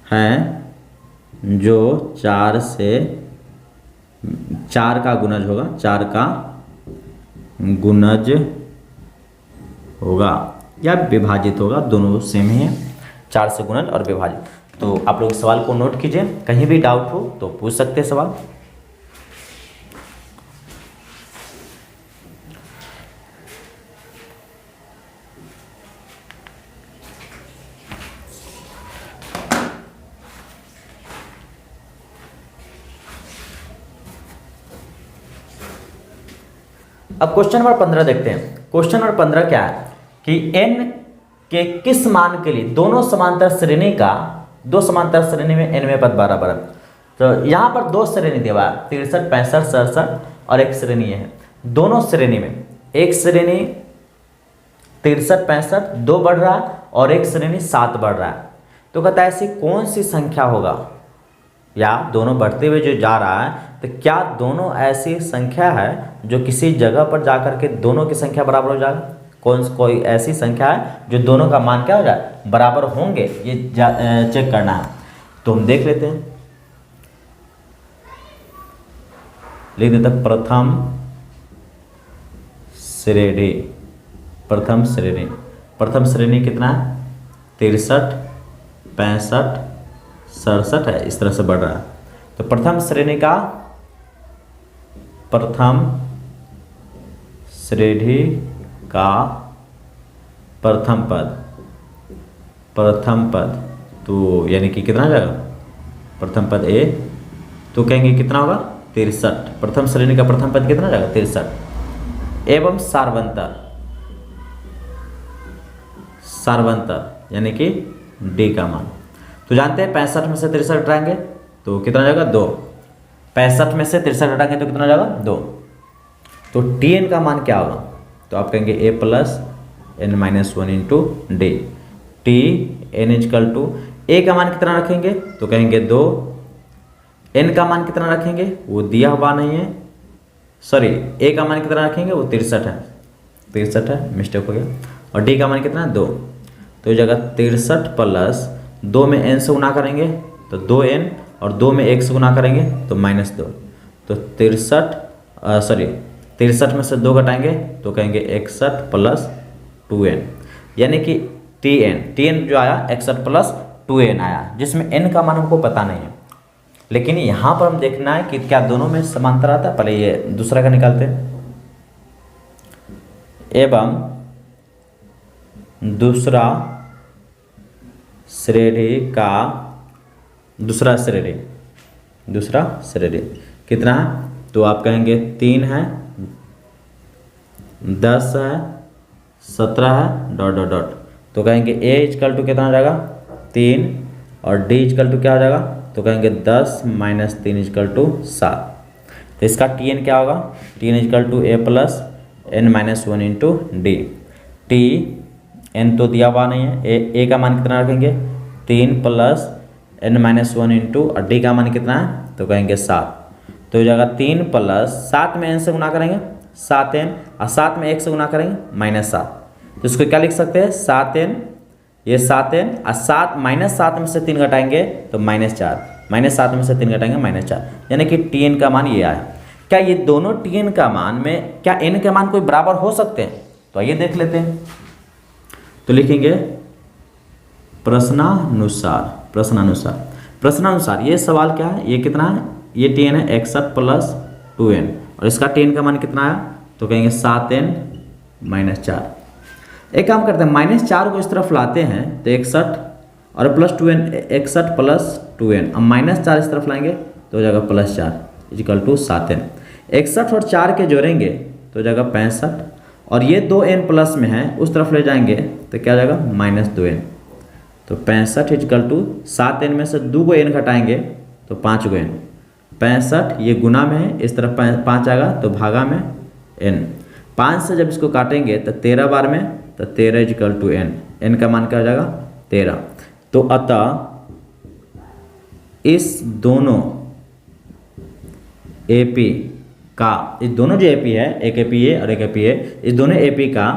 है जो 4 का गुणज होगा, 4 का गुणज होगा या विभाजित होगा, दोनों सेम ही है, 4 से गुणज और विभाजित। तो आप लोग सवाल को नोट कीजिए, कहीं भी डाउट हो तो पूछ सकते हैं सवाल। अब क्वेश्चन नंबर 15 देखते हैं। क्वेश्चन नंबर 15 क्या है कि n के किस मान के लिए दोनों समांतर श्रेणी में n में पद बराबर है। तो यहाँ पर 2 श्रेणी दिया हुआ है, 63 65 67 और एक श्रेणी है। दोनों श्रेणी में एक श्रेणी 63 65 2 बढ़ रहा है और एक श्रेणी 7 बढ़ रहा है। तो कहता है ऐसी कौन सी संख्या होगा या दोनों बढ़ते हुए जो जा रहा है तो क्या दोनों ऐसी संख्या है जो किसी जगह पर जाकर के दोनों की संख्या बराबर हो जाएगा? कोई ऐसी संख्या है जो दोनों का मान क्या हो जाए, बराबर होंगे, ये चेक करना है। तो हम देख लेते हैं, लिख देते हैं प्रथम श्रेणी। प्रथम श्रेणी, प्रथम श्रेणी कितना है? 63, 65, 67 है, इस तरह से बढ़ रहा है। तो प्रथम श्रेणी का प्रथम श्रेणी का प्रथम पद तो यानी कि कितना जाएगा? प्रथम पद ए, तो कहेंगे कितना होगा? 63। प्रथम श्रेणी का प्रथम पद कितना जाएगा? 63। एवं सार्वंतर यानी कि डी का मान, तो जानते हैं 65 में से 63 हटाएंगे तो कितना जाएगा? 2। 65 में से 63 हटाएंगे तो कितना जाएगा? 2। तो टी एन का मान क्या होगा? तो आप कहेंगे a plus N minus 1 into D. T N is equal to a का मान कितना रखेंगे? तो कहेंगे 2। एन का मान कितना रखेंगे? वो दिया हुआ नहीं है, सॉरी, ए का मान कितना रखेंगे? वो 63 है, 63 है, मिस्टेक हो गया। और डी का मान कितना है? 2। तो जगह 63 प्लस 2 में एन से गुना करेंगे तो 2n, और 2 में 1 से गुना करेंगे तो -2। तो 63 में से 2 घटाएंगे तो कहेंगे 61 प्लस 2n, यानी कि टी एन जो आया 61 प्लस 2n आया, जिसमें n का मान हमको पता नहीं है। लेकिन यहाँ पर हम देखना है कि क्या दोनों में समांतर आता है। पहले ये दूसरा का निकालते हैं। एवं दूसरा श्रेणी का दूसरा श्रेणी कितना है? तो आप कहेंगे 3 है, 10 है, 17 है, डॉट डॉट डॉट। तो कहेंगे a इजकल टू कितना हो जाएगा? 3, और d इजकल टू क्या हो जाएगा? तो कहेंगे 10 माइनस 3 इजकल टू 7। तो इसका टी एन क्या होगा? T N is equal to A plus N minus 1 into D. T N तो दिया हुआ नहीं है, ए का मान कितना रखेंगे? 3 प्लस एन माइनस 1 इंटू, और डी का मान कितना है? तो कहेंगे 7। तो जगह 3 प्लस 7 में एन से गुना करेंगे 7n, और 7 में 1 से गुना करेंगे -7। तो इसको क्या लिख सकते हैं? 7n, ये 7n, और 7 में से 3 घटाएंगे तो -4, -7 में से 3 घटाएंगे -4, यानी कि टी एन का मान ये आया। क्या ये दोनों टी एन का मान में क्या एन के मान कोई बराबर हो सकते हैं? तो आइए देख लेते हैं। तो लिखेंगे प्रश्नानुसार ये सवाल क्या है? ये कितना है? ये टी एन है 61 प्लस 2n, और इसका टी एन का मान कितना आया? तो कहेंगे 7n -4। एक काम करते हैं, -4 को इस तरफ लाते हैं तो 61 और प्लस 2n, 61 प्लस 2n, अब -4 इस तरफ लाएंगे तो हो जाएगा +4 इजिकल टू 7n। 61 और 4 के जोड़ेंगे तो हो जाएगा 65, और ये 2n प्लस में है, उस तरफ ले जाएंगे तो क्या हो जाएगा? -2n। तो 65 इजिकल टू 7n में से 2 n घटाएंगे तो 5 n। 65 ये गुना में है, इस तरफ 5 आएगा तो भागा में n। 5 से जब इसको काटेंगे तो 13 बार में, तो 13 इजिकल टू n। n का मान क्या हो जाएगा? 13। तो अतः इस दोनों एपी का, इस दोनों जो एपी है, एक एपी ए और एक एपी ए, इस दोनों एपी का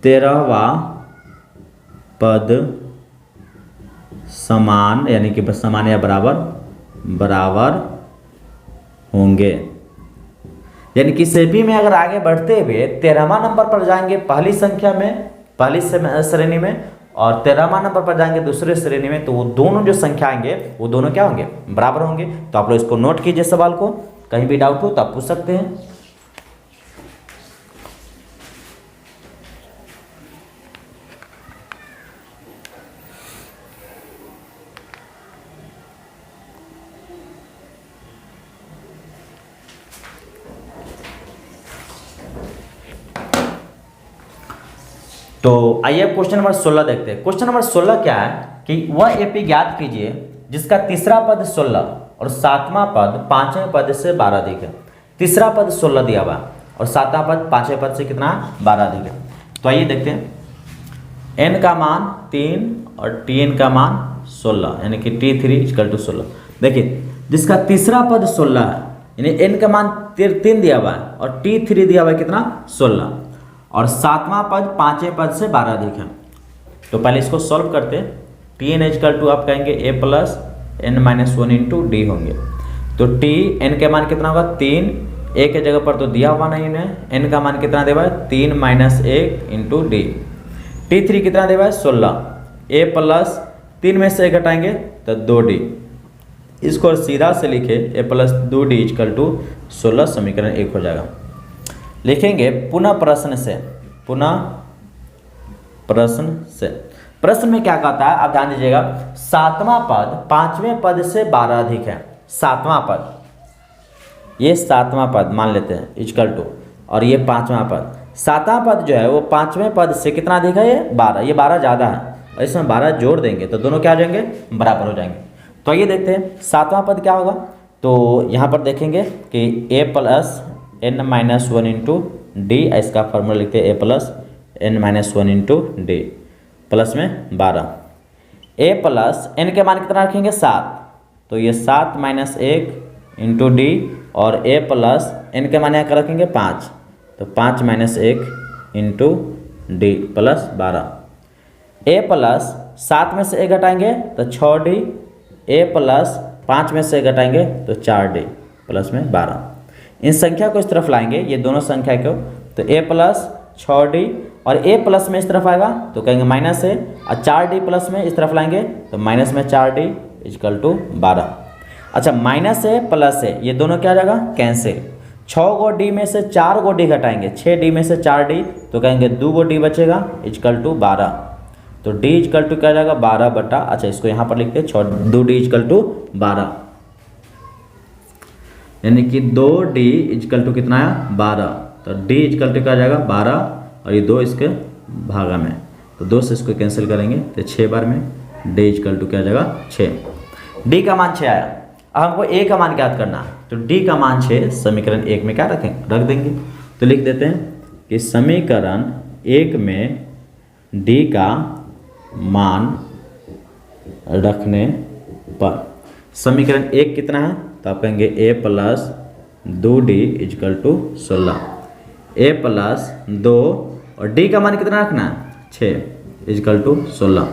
13वां पद समान, यानी कि समान या बराबर होंगे। यानी कि सेपी में अगर आगे बढ़ते हुए 13वां नंबर पर जाएंगे पहली संख्या में, पहली श्रेणी में, और 13वां नंबर पर जाएंगे दूसरे श्रेणी में, तो वो दोनों जो संख्या आएंगे वो दोनों क्या होंगे? बराबर होंगे। तो आप लोग इसको नोट कीजिए, सवाल को, कहीं भी डाउट हो तो आप पूछ सकते हैं। तो आइए क्वेश्चन नंबर 16 देखते हैं। क्वेश्चन नंबर 16 क्या है कि वह एपी ज्ञात कीजिए जिसका तीसरा पद 16 और सातवां पद पांचवें पद से 12 अधिक है। तीसरा पद 16 दिया हुआ और सातवां पद पांचवें पद से कितना? 12 अधिक है। तो आइए देखते हैं। n का मान 3 और tn का मान 16, यानी कि t3 इक्वल टू 16। देखिए जिसका तीसरा पद 16 है, यानी n का मान 3 दिया हुआ है और t3 दिया हुआ है कितना 16, और सातवां पद पांचवें पद से 12 अधिक है। तो पहले इसको सॉल्व करते। टी एन एच टू आप कहेंगे a plus n minus 1 into D होंगे। तो t n का मान कितना होगा 3, a के जगह पर तो दिया हुआ नहीं है, n का मान कितना देवा है 3 माइनस 1 इंटू डी। t3 कितना देवा है 16, a प्लस 3 में से 1 घटाएंगे तो 2d। इसको सीधा से लिखे a plus 2d equal to 16, समीकरण 1 हो जाएगा। लिखेंगे पुनः प्रश्न से, पुनः प्रश्न से। प्रश्न में क्या कहता है आप ध्यान दीजिएगा, सातवां पद पांचवें पद से 12 अधिक है। सातवां पद, ये सातवां पद मान लेते हैं इक्वल टू, और ये पांचवां पद। सातवां पद जो है वो पांचवें पद से कितना अधिक है, ये 12, ये 12 ज़्यादा है, और इसमें 12 जोड़ देंगे तो दोनों क्या हो जाएंगे, बराबर हो जाएंगे। तो ये देखते हैं सातवां पद क्या होगा। तो यहाँ पर देखेंगे कि a plus n minus 1 into D, इसका फॉर्मूला लिखते हैं a plus n minus 1 into D, plus में 12। a प्लस n के मान कितना रखेंगे 7, तो ये 7 माइनस 1 इंटू डी, और a प्लस n के मान यहाँ कर रखेंगे 5, तो 5 minus 1 into D plus 12। a plus 7 में से 1 घटाएंगे तो 6d, a प्लस 5 में से 1 घटाएंगे तो 4d प्लस में 12। इन संख्या को इस तरफ लाएंगे, ये दोनों संख्या को, तो a प्लस 6d और a प्लस में इस तरफ आएगा तो कहेंगे माइनस है, और 4d प्लस में इस तरफ लाएंगे तो माइनस में 4d इक्वल टू 12। अच्छा, माइनस है प्लस है, ये दोनों क्या हो जाएगा कैंसिल। 6 गो d में से 4 गो d घटाएंगे, 6d में से 4d तो कहेंगे 2 गो d बचेगा इक्वल टू 12। तो d इक्वल टू क्या जाएगा 12 बटा, अच्छा इसको यहाँ पर लिखते हैं 2d इक्वल टू 12, यानी कि 2d इक्वल टू कितना है 12। तो d इक्वल टू क्या जाएगा 12, और ये 2 इसके भागा में, तो 2 से इसको कैंसिल करेंगे तो 6 बार में d इक्वल टू क्या जाएगा 6। d का मान 6 आया। अब हमको a का मान ज्ञात करना है, तो d का मान 6 समीकरण 1 में क्या रख देंगे। तो लिख देते हैं कि समीकरण 1 में d का मान रखने पर समीकरण 1 कितना है, तो आप कहेंगे a plus 2d equal to 16, a plus 2 और d का मान कितना रखना है 6 इक्वल टू 16।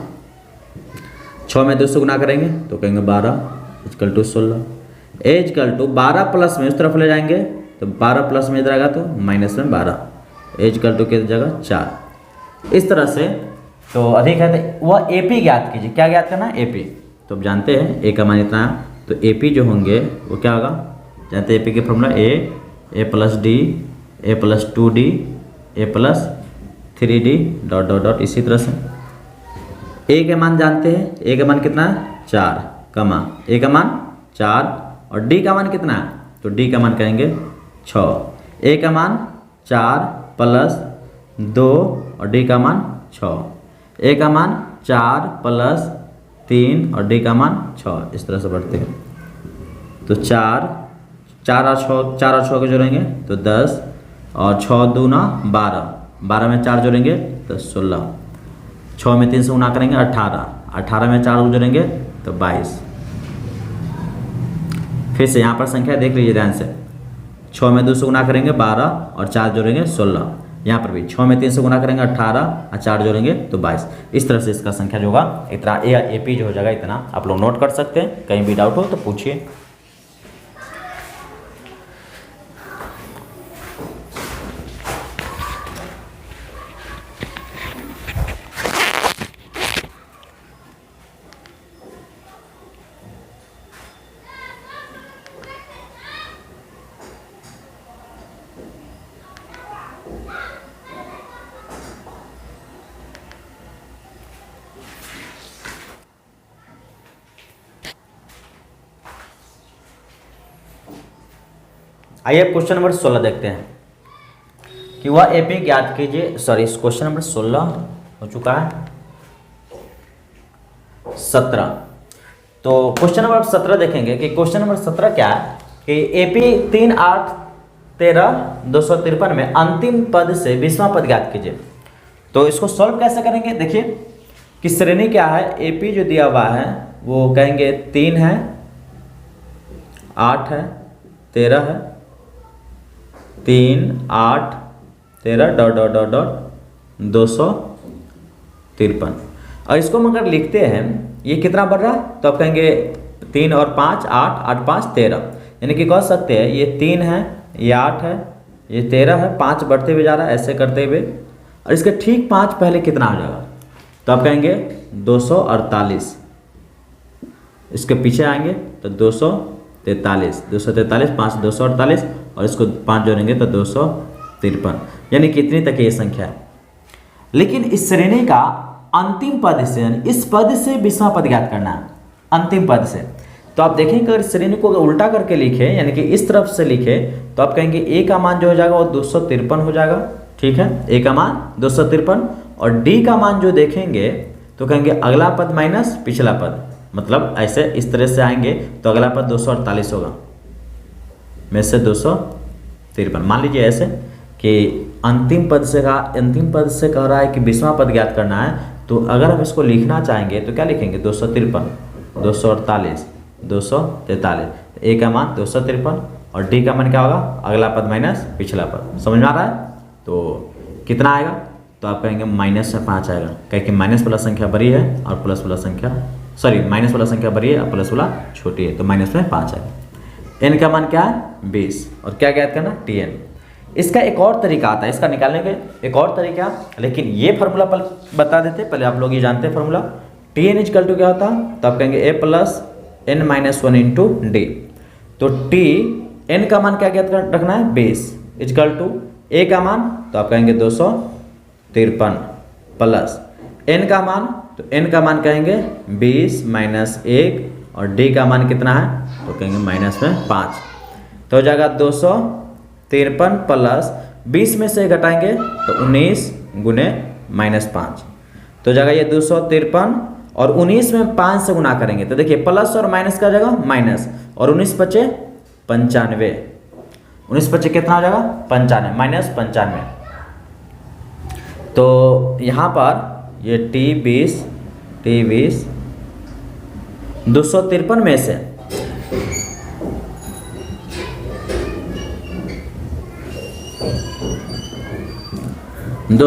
6 में 2 से गुना करेंगे तो कहेंगे 12 equal to 16। a equal to 12 plus में उस तरफ ले जाएंगे तो 12 प्लस में इधर आएगा तो माइनस में 12, a इक्वल टू कितनी जगह 4। इस तरह से तो अधिक है तो वह AP ज्ञात कीजिए। क्या ज्ञात करना है AP, तो अब जानते हैं a का मान इतना है, तो AP जो होंगे वो क्या होगा, जानते हैं AP के formula a plus d, a plus 2d, a plus 3d dot dot dot. इसी तरह से a के मान जानते हैं, a का मान कितना है 4 कमा, a का मान 4 और d का मान कितना है, तो d का मान कहेंगे 6। a का मान 4 प्लस 2 और d का मान 6, a का मान 4 प्लस 3 और d का मान 6। इस तरह से बढ़ते हैं तो 4 और 6 को जोड़ेंगे तो 10 और 6 दूना 12, 12 में 4 जोड़ेंगे तो 16, 6 में 3 से गुना करेंगे 18, 18 में 4 जोड़ेंगे तो 22। फिर से यहाँ पर संख्या देख लीजिए ध्यान से, 6 में 2 से गुना करेंगे 12 और 4 जोड़ेंगे 16, यहाँ पर भी 6 में 3 से गुना करेंगे 18 और 4 जोड़ेंगे तो 22। इस तरह से इसका संख्या जो होगा इतना AP जो हो जाएगा इतना आप लोग नोट कर सकते हैं। कहीं भी डाउट हो तो पूछिए। आइए क्वेश्चन नंबर 16 देखते हैं कि वह AP ज्ञात कीजिए। सॉरी, क्वेश्चन नंबर 16 हो चुका है, 17। तो क्वेश्चन नंबर 17 देखेंगे कि क्वेश्चन नंबर 17 क्या है कि AP 3, 8, 13, 253 में अंतिम पद से 20वां पद ज्ञात कीजिए। तो इसको सॉल्व कैसे करेंगे, देखिए कि श्रेणी क्या है। AP जो दिया हुआ है वो कहेंगे 3 है 8 है, 13 है, 3 8 13 डॉट डॉट डॉट डॉट 253। और इसको हम अगर लिखते हैं ये कितना बढ़ रहा है तो आप कहेंगे 3 और 5 8 8 5 13, यानी कि कह सकते हैं ये 3 है, ये 8 है, ये 13 है, 5 बढ़ते हुए जा रहा है ऐसे करते हुए, और इसके ठीक 5 पहले कितना आ जाएगा तो आप कहेंगे 248। इसके पीछे आएंगे तो 243, 243 5 248 और इसको 5 जोड़ेंगे तो 253, यानी कितनी तक ये संख्या है। लेकिन इस श्रेणी का अंतिम पद से, यानी इस पद से 20वां पद ज्ञात करना है, अंतिम पद से। तो आप देखेंगे अगर श्रेणी को उल्टा करके लिखे, यानी कि इस तरफ से लिखे, तो आप कहेंगे ए का मान जो हो जाएगा वो 253 हो जाएगा, ठीक है, ए का मान 253, और डी का मान जो देखेंगे तो कहेंगे अगला पद माइनस पिछला पद, मतलब ऐसे इस तरह से आएंगे तो अगला पद 248 होगा में से 253। मान लीजिए ऐसे कि अंतिम पद से कह रहा है कि 20वां पद ज्ञात करना है, तो अगर हम इसको लिखना चाहेंगे तो क्या लिखेंगे 253 248 243, ए का मान 253 और डी का मान क्या होगा अगला पद माइनस पिछला पद। समझ में आ रहा है? तो कितना आएगा तो आप कहेंगे माइनस से 5 आएगा, क्योंकि माइनस वाला संख्या बड़ी है और प्लस वाला संख्या माइनस वाला संख्या बड़ी है और प्लस वाला छोटी है, तो माइनस में 5 है। एन का मान क्या है 20, और क्या ज्ञात करना टी एन। इसका एक और तरीका आता है, इसका निकालने का एक और तरीका, लेकिन ये फार्मूला बता देते पहले, आप लोग ये जानते हैं formula. T N is equal to क्या होता है तो आप कहेंगे a plus N minus 1 into d. तो टी एन का मान क्या ज्ञात रखना है 20 इजकल टू ए का मान तो आप कहेंगे 253 प्लस एन का मान, तो एन का मान कहेंगे 20 माइनस 1 और डी का मान कितना है तो कहेंगे माइनस में 5, तो हो जाएगा 253 प्लस 20 में से घटाएंगे तो 19 गुने माइनस 5, तो हो जाएगा ये 253 और 19 में 5 से गुना करेंगे तो देखिए प्लस और माइनस का जगह माइनस, और 19 बचे 95, 19 बचे कितना हो जाएगा 95 माइनस 95। तो यहाँ पर ये टी 20 253 में से में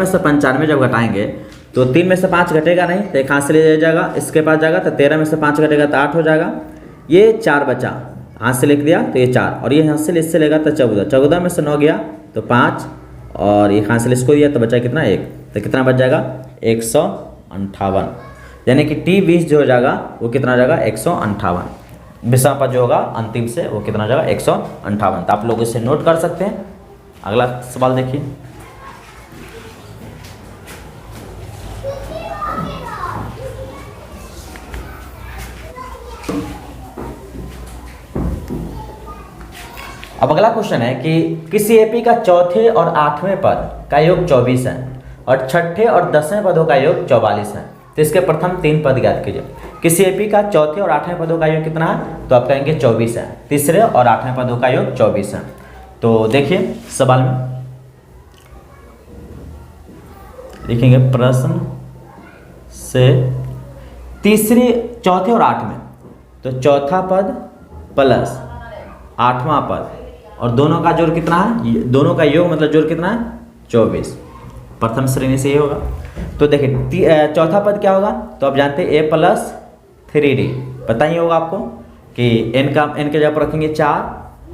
से 95 जब घटाएंगे तो 3 में से 5 घटेगा नहीं तो एक हाथ से ले जाएगा, इसके पास जाएगा तो 13 में से 5 घटेगा तो 8 हो जाएगा, ये 4 बचा, हाथ से लिख दिया तो ये 4, और ये हाथ से इससे लेगा तो 14 में से 9 गया तो 5, और ये हाथ से इसको दिया तो बचा कितना 1, तो कितना बच जाएगा 158, यानी कि टी 20 जो हो जाएगा वो कितना हो जाएगा 158। 20वां पद जो होगा अंतिम से वो कितना हो जाएगा 158। तो आप लोग इसे नोट कर सकते हैं। अगला सवाल देखिए, अब अगला क्वेश्चन है कि किसी एपी का चौथे और 8वें पद का योग 24 है और छठे और 10वें पदों का योग 44 है, तो इसके प्रथम 3 पद ज्ञात कीजिए। किसी एपी का चौथे और 8वें पदों का योग कितना है तो आप कहेंगे 24 है, तीसरे और 8वें पदों का योग 24 है। तो देखिए सवाल में लिखेंगे प्रश्न से तीसरे चौथे और 8वें, तो चौथा पद प्लस 8वां पद और दोनों का जोड़ कितना है, दोनों का योग मतलब जोड़ कितना है 24, प्रथम श्रेणी से ये होगा। तो देखिए चौथा पद क्या होगा तो आप जानते हैं ए प्लस 3d, पता ही होगा आपको कि एन के जगह पर रखेंगे 4,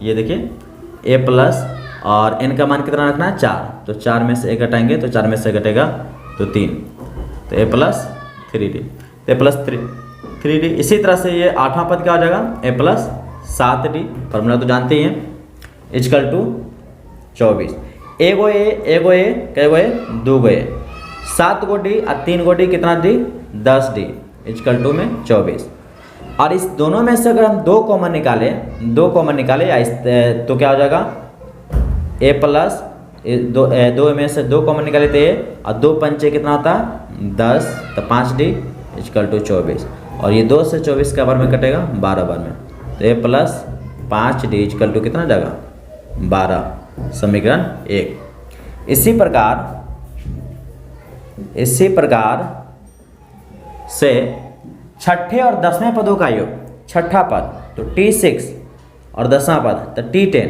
ये देखिए ए प्लस और एन का मान कितना रखना है 4, तो 4 में से 1 घटाएंगे तो 4 में से घटेगा तो 3, तो ए प्लस 3d, तो ए प्लस 3d। इसी तरह से ये 8वां पद क्या हो जाएगा ए प्लस 7d, फॉर्मूला तो जानते ही हैं, इजकल टू 24, एगो ए कैगो ए 2 गो ए, 7 गो डी और 3 गो डी कितना डी 10d, इजकल टू में 24। और इस दोनों में से अगर हम 2 कॉमन निकाले या तो क्या हो जाएगा ए प्लस 2 में से 2 कॉमन निकाले तो ए, और 2 पंचे कितना होता है 10, तो 5d इजकल टू 24, और ये 2 से 24 का बार में कटेगा 12 बार में, तो ए प्लस 5d इजकल टू कितना जाएगा 12, समीकरण 1। इसी प्रकार से छठे और 10वें पदों का योग, छठा पद तो T6 और 10वां पद तो T10,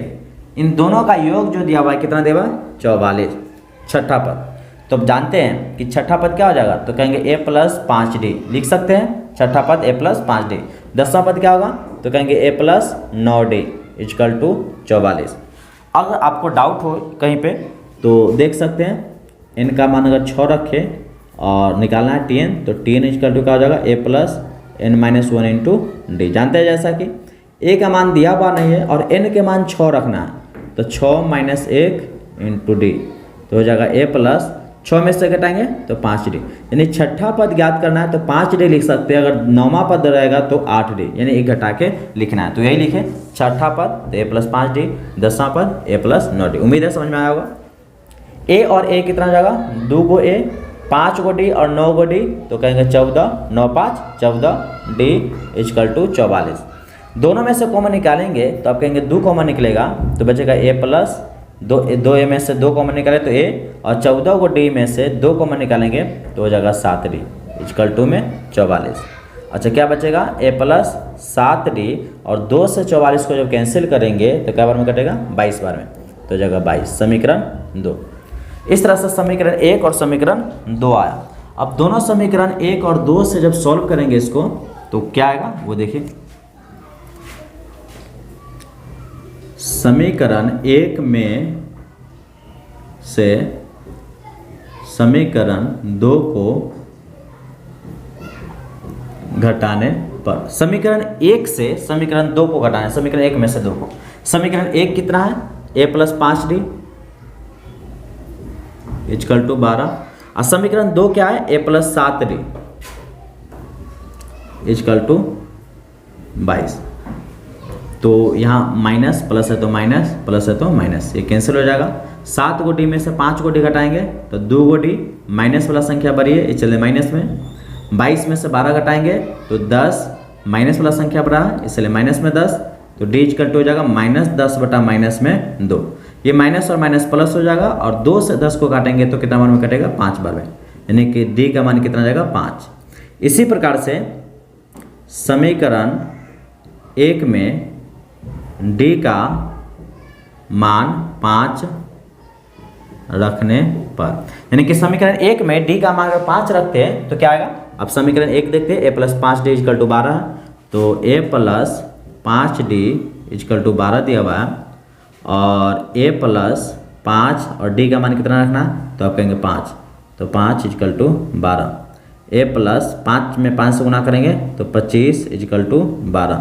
इन दोनों का योग जो दिया हुआ है कितना दिया हुआ है 44। छठा पद, तो अब जानते हैं कि छठा पद क्या हो जाएगा, तो कहेंगे a प्लस 5d, लिख सकते हैं छठा पद a प्लस 5d। 10वां पद क्या होगा, तो कहेंगे a plus 9d is equal to 44। अगर आपको डाउट हो कहीं पे तो देख सकते हैं, n का मान अगर 6 रखे और निकालना है Tn, तो Tn इजकल टू क्या हो जाएगा a plus n minus 1 into D. जानते हैं जैसा कि a का मान दिया हुआ नहीं है और n के मान 6 रखना है, तो 6 माइनस 1 इंटू डी, तो हो जाएगा a प्लस 6 में से घटाएंगे तो 5d, यानी छठा पद ज्ञात करना है तो 5d लिख सकते हैं। अगर 9वां पद रहेगा तो 8d, यानी एक घटा के लिखना है। तो यही लिखे छठा पद तो a प्लस 5d, 10वां पद a प्लस 9d। उम्मीद है समझ में आया होगा। a और a कितना हो जाएगा, 2 को a, 5 को d और 9 को d, तो कहेंगे 14, 9 5 14 d इजकल टू 44। दोनों में से कॉमन निकालेंगे तो आप कहेंगे 2 कॉमन निकलेगा तो बचेगा a प्लस 2 a में से 2 कॉमन निकाले तो a, और 14 को d में से 2 कॉमन निकालेंगे तो हो जाएगा 7d इजकल टू में 44। अच्छा क्या बचेगा, a प्लस 7d और 2 से 44 को जब कैंसिल करेंगे तो क्या बार में कटेगा 22 बार में, तो हो जाएगा 22। समीकरण 2। इस तरह से समीकरण 1 और समीकरण 2 आया। अब दोनों समीकरण 1 और 2 से जब सॉल्व करेंगे इसको तो क्या आएगा वो देखिए। समीकरण 1 में से समीकरण 2 को घटाने पर, समीकरण 1 से समीकरण 2 को घटाने, समीकरण 1 में से 2 को, समीकरण 1 कितना है a plus 5d is equal to 12, और समीकरण 2 क्या है a plus 7d is equal to 22। तो यहाँ माइनस प्लस है तो माइनस, प्लस है तो माइनस, ये कैंसिल हो जाएगा। 7 को डी में से 5 को डी घटाएंगे तो 2 को डी, माइनस वाला संख्या बढ़ी है ये चले माइनस में। 22 में से 12 घटाएंगे तो 10, माइनस वाला संख्या बढ़ा है इसलिए माइनस में 10, तो डी इजकल टू हो जाएगा माइनस 10 बटा माइनस में 2। ये माइनस और माइनस प्लस हो जाएगा और 2 से 10 को काटेंगे तो कितना मान में कटेगा 5 बार में, यानी कि डी का मान कितना हो जाएगा 5। इसी प्रकार से समीकरण 1 में d का मान 5 रखने पर, यानी कि समीकरण 1 में d का मान अगर 5 रखते हैं तो क्या आएगा। अब समीकरण 1 देखते हैं, a plus 5d is equal to 12 है, तो a plus 5d is equal to 12 दिया हुआ है, और a प्लस 5 और d का मान कितना रखना है तो आप कहेंगे 5, तो 5 इजकल टू 12। a प्लस 5 में 5 से गुना करेंगे तो 25 is equal to 12।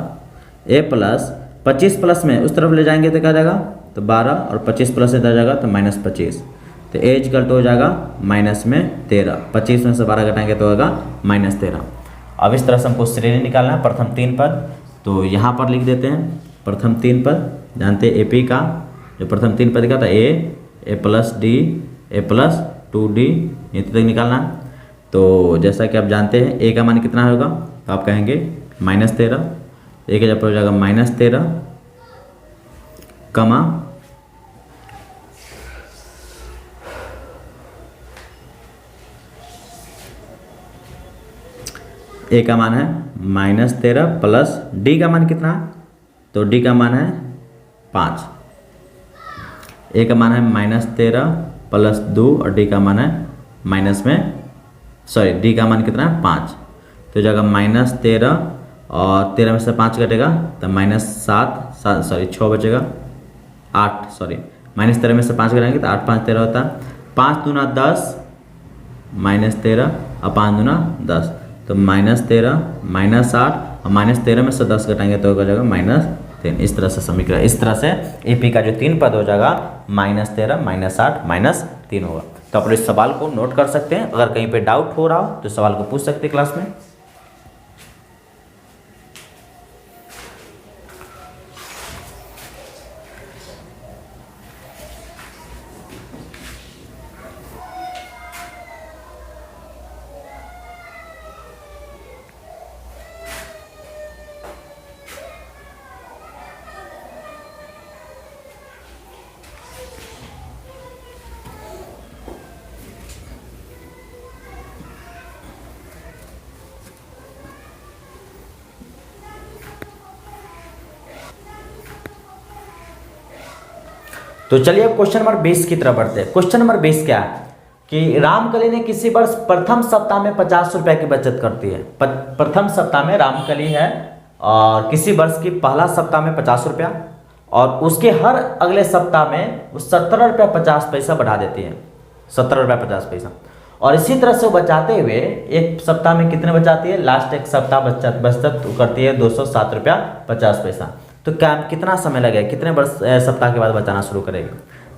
a plus 25 plus में उस तरफ ले जाएंगे तो क्या जाएगा, तो 12 और 25 प्लस इधर जाएगा तो माइनस 25, तो a इजकल टू हो जाएगा माइनस में 13। 25 में से 12 घटाएंगे तो होगा माइनस 13। अब इस तरह से हमको श्रेणी निकालना है प्रथम 3 पद, तो यहाँ पर लिख देते हैं प्रथम 3 पद। जानते हैं AP का जो प्रथम 3 पद का था a plus d, a plus 2d, ये तक निकालना है। तो जैसा कि आप जानते हैं a का मान कितना होगा, तो आप कहेंगे माइनस 13, a का जब हो जाएगा माइनस 13 कमा a का मान है माइनस 13 प्लस d का मान कितना, तो d का मान है 5, a का मान है माइनस 13 प्लस 2 और d का मान है माइनस में, सॉरी d का मान कितना है 5, तो जाएगा माइनस 13 और 13 में से 5 कटेगा तो माइनस 7 सॉरी 6 बचेगा 8, सॉरी माइनस 13 में से 5 करेंगे तो 8 5 13 होता है। 5 दूना 10 माइनस 13 और 5 दूना 10, तो माइनस 13 माइनस 8 और माइनस 13 में से 10 घटाएंगे तो हो जाएगा माइनस 3। इस तरह से समीकरण, इस तरह से AP का जो 3 पद हो जाएगा माइनस 13 माइनस 8 माइनस 3 होगा। तो आप इस सवाल को नोट कर सकते हैं, अगर कहीं पे डाउट हो रहा हो तो सवाल को पूछ सकते हैं क्लास में। तो चलिए अब क्वेश्चन नंबर 20 की तरफ बढ़ते हैं। क्वेश्चन नंबर 20 क्या है कि रामकली ने किसी वर्ष प्रथम सप्ताह में 50 रुपए की बचत करती है। प्रथम सप्ताह में रामकली है और किसी वर्ष की पहला सप्ताह में 50 रुपया और उसके हर अगले सप्ताह में वो 17 रुपया 50 पैसा बढ़ा देती है, 17 रुपया 50 पैसा। और इसी तरह से वो बचाते हुए एक सप्ताह में कितने बचाती है, लास्ट एक सप्ताह बचत करती है 207 रुपया 50 पैसा। तो क्या कितना समय लगेगा, कितने वर्ष सप्ताह के बाद बचाना शुरू करेगी।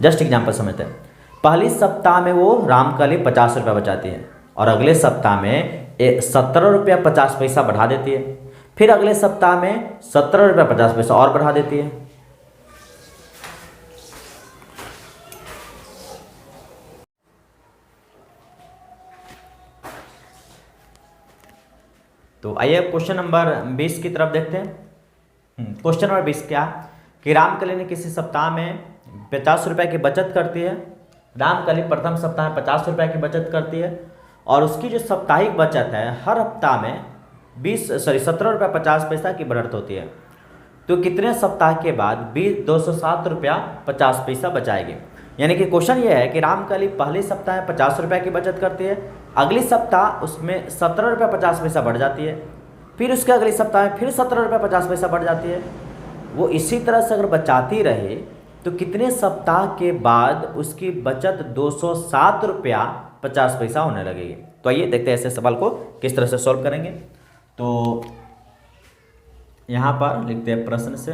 जस्ट एग्जाम्पल समझते हैं। पहली सप्ताह में वो रामकली 50 रुपया बचाती है और अगले सप्ताह में 17 रुपया 50 पैसा बढ़ा देती है। फिर अगले सप्ताह में 17 रुपया 50 पैसा और बढ़ा देती है। तो आइए क्वेश्चन नंबर 20 की तरफ देखते हैं। क्वेश्चन नंबर 20 क्या कि रामकली ने किसी सप्ताह में 50 रुपये की बचत करती है। रामकली प्रथम सप्ताह में 50 रुपये की बचत करती है और उसकी जो साप्ताहिक बचत है हर हफ्ता में 17 रुपया 50 पैसा की बढ़त होती है। तो कितने सप्ताह के बाद 207 रुपया 50 पैसा बचाएगी। यानी कि क्वेश्चन ये है कि रामकली पहले सप्ताह में 50 रुपये की बचत करती है, अगले सप्ताह उसमें 17 रुपया 50 पैसा बढ़ जाती है, फिर उसके अगले सप्ताह में फिर 17 रुपया 50 पैसा बढ़ जाती है। वो इसी तरह से अगर बचाती रहे तो कितने सप्ताह के बाद उसकी बचत 207 रुपया 50 पैसा होने लगेगी। तो आइए देखते हैं ऐसे सवाल को किस तरह से सॉल्व करेंगे। तो यहाँ पर लिखते हैं प्रश्न से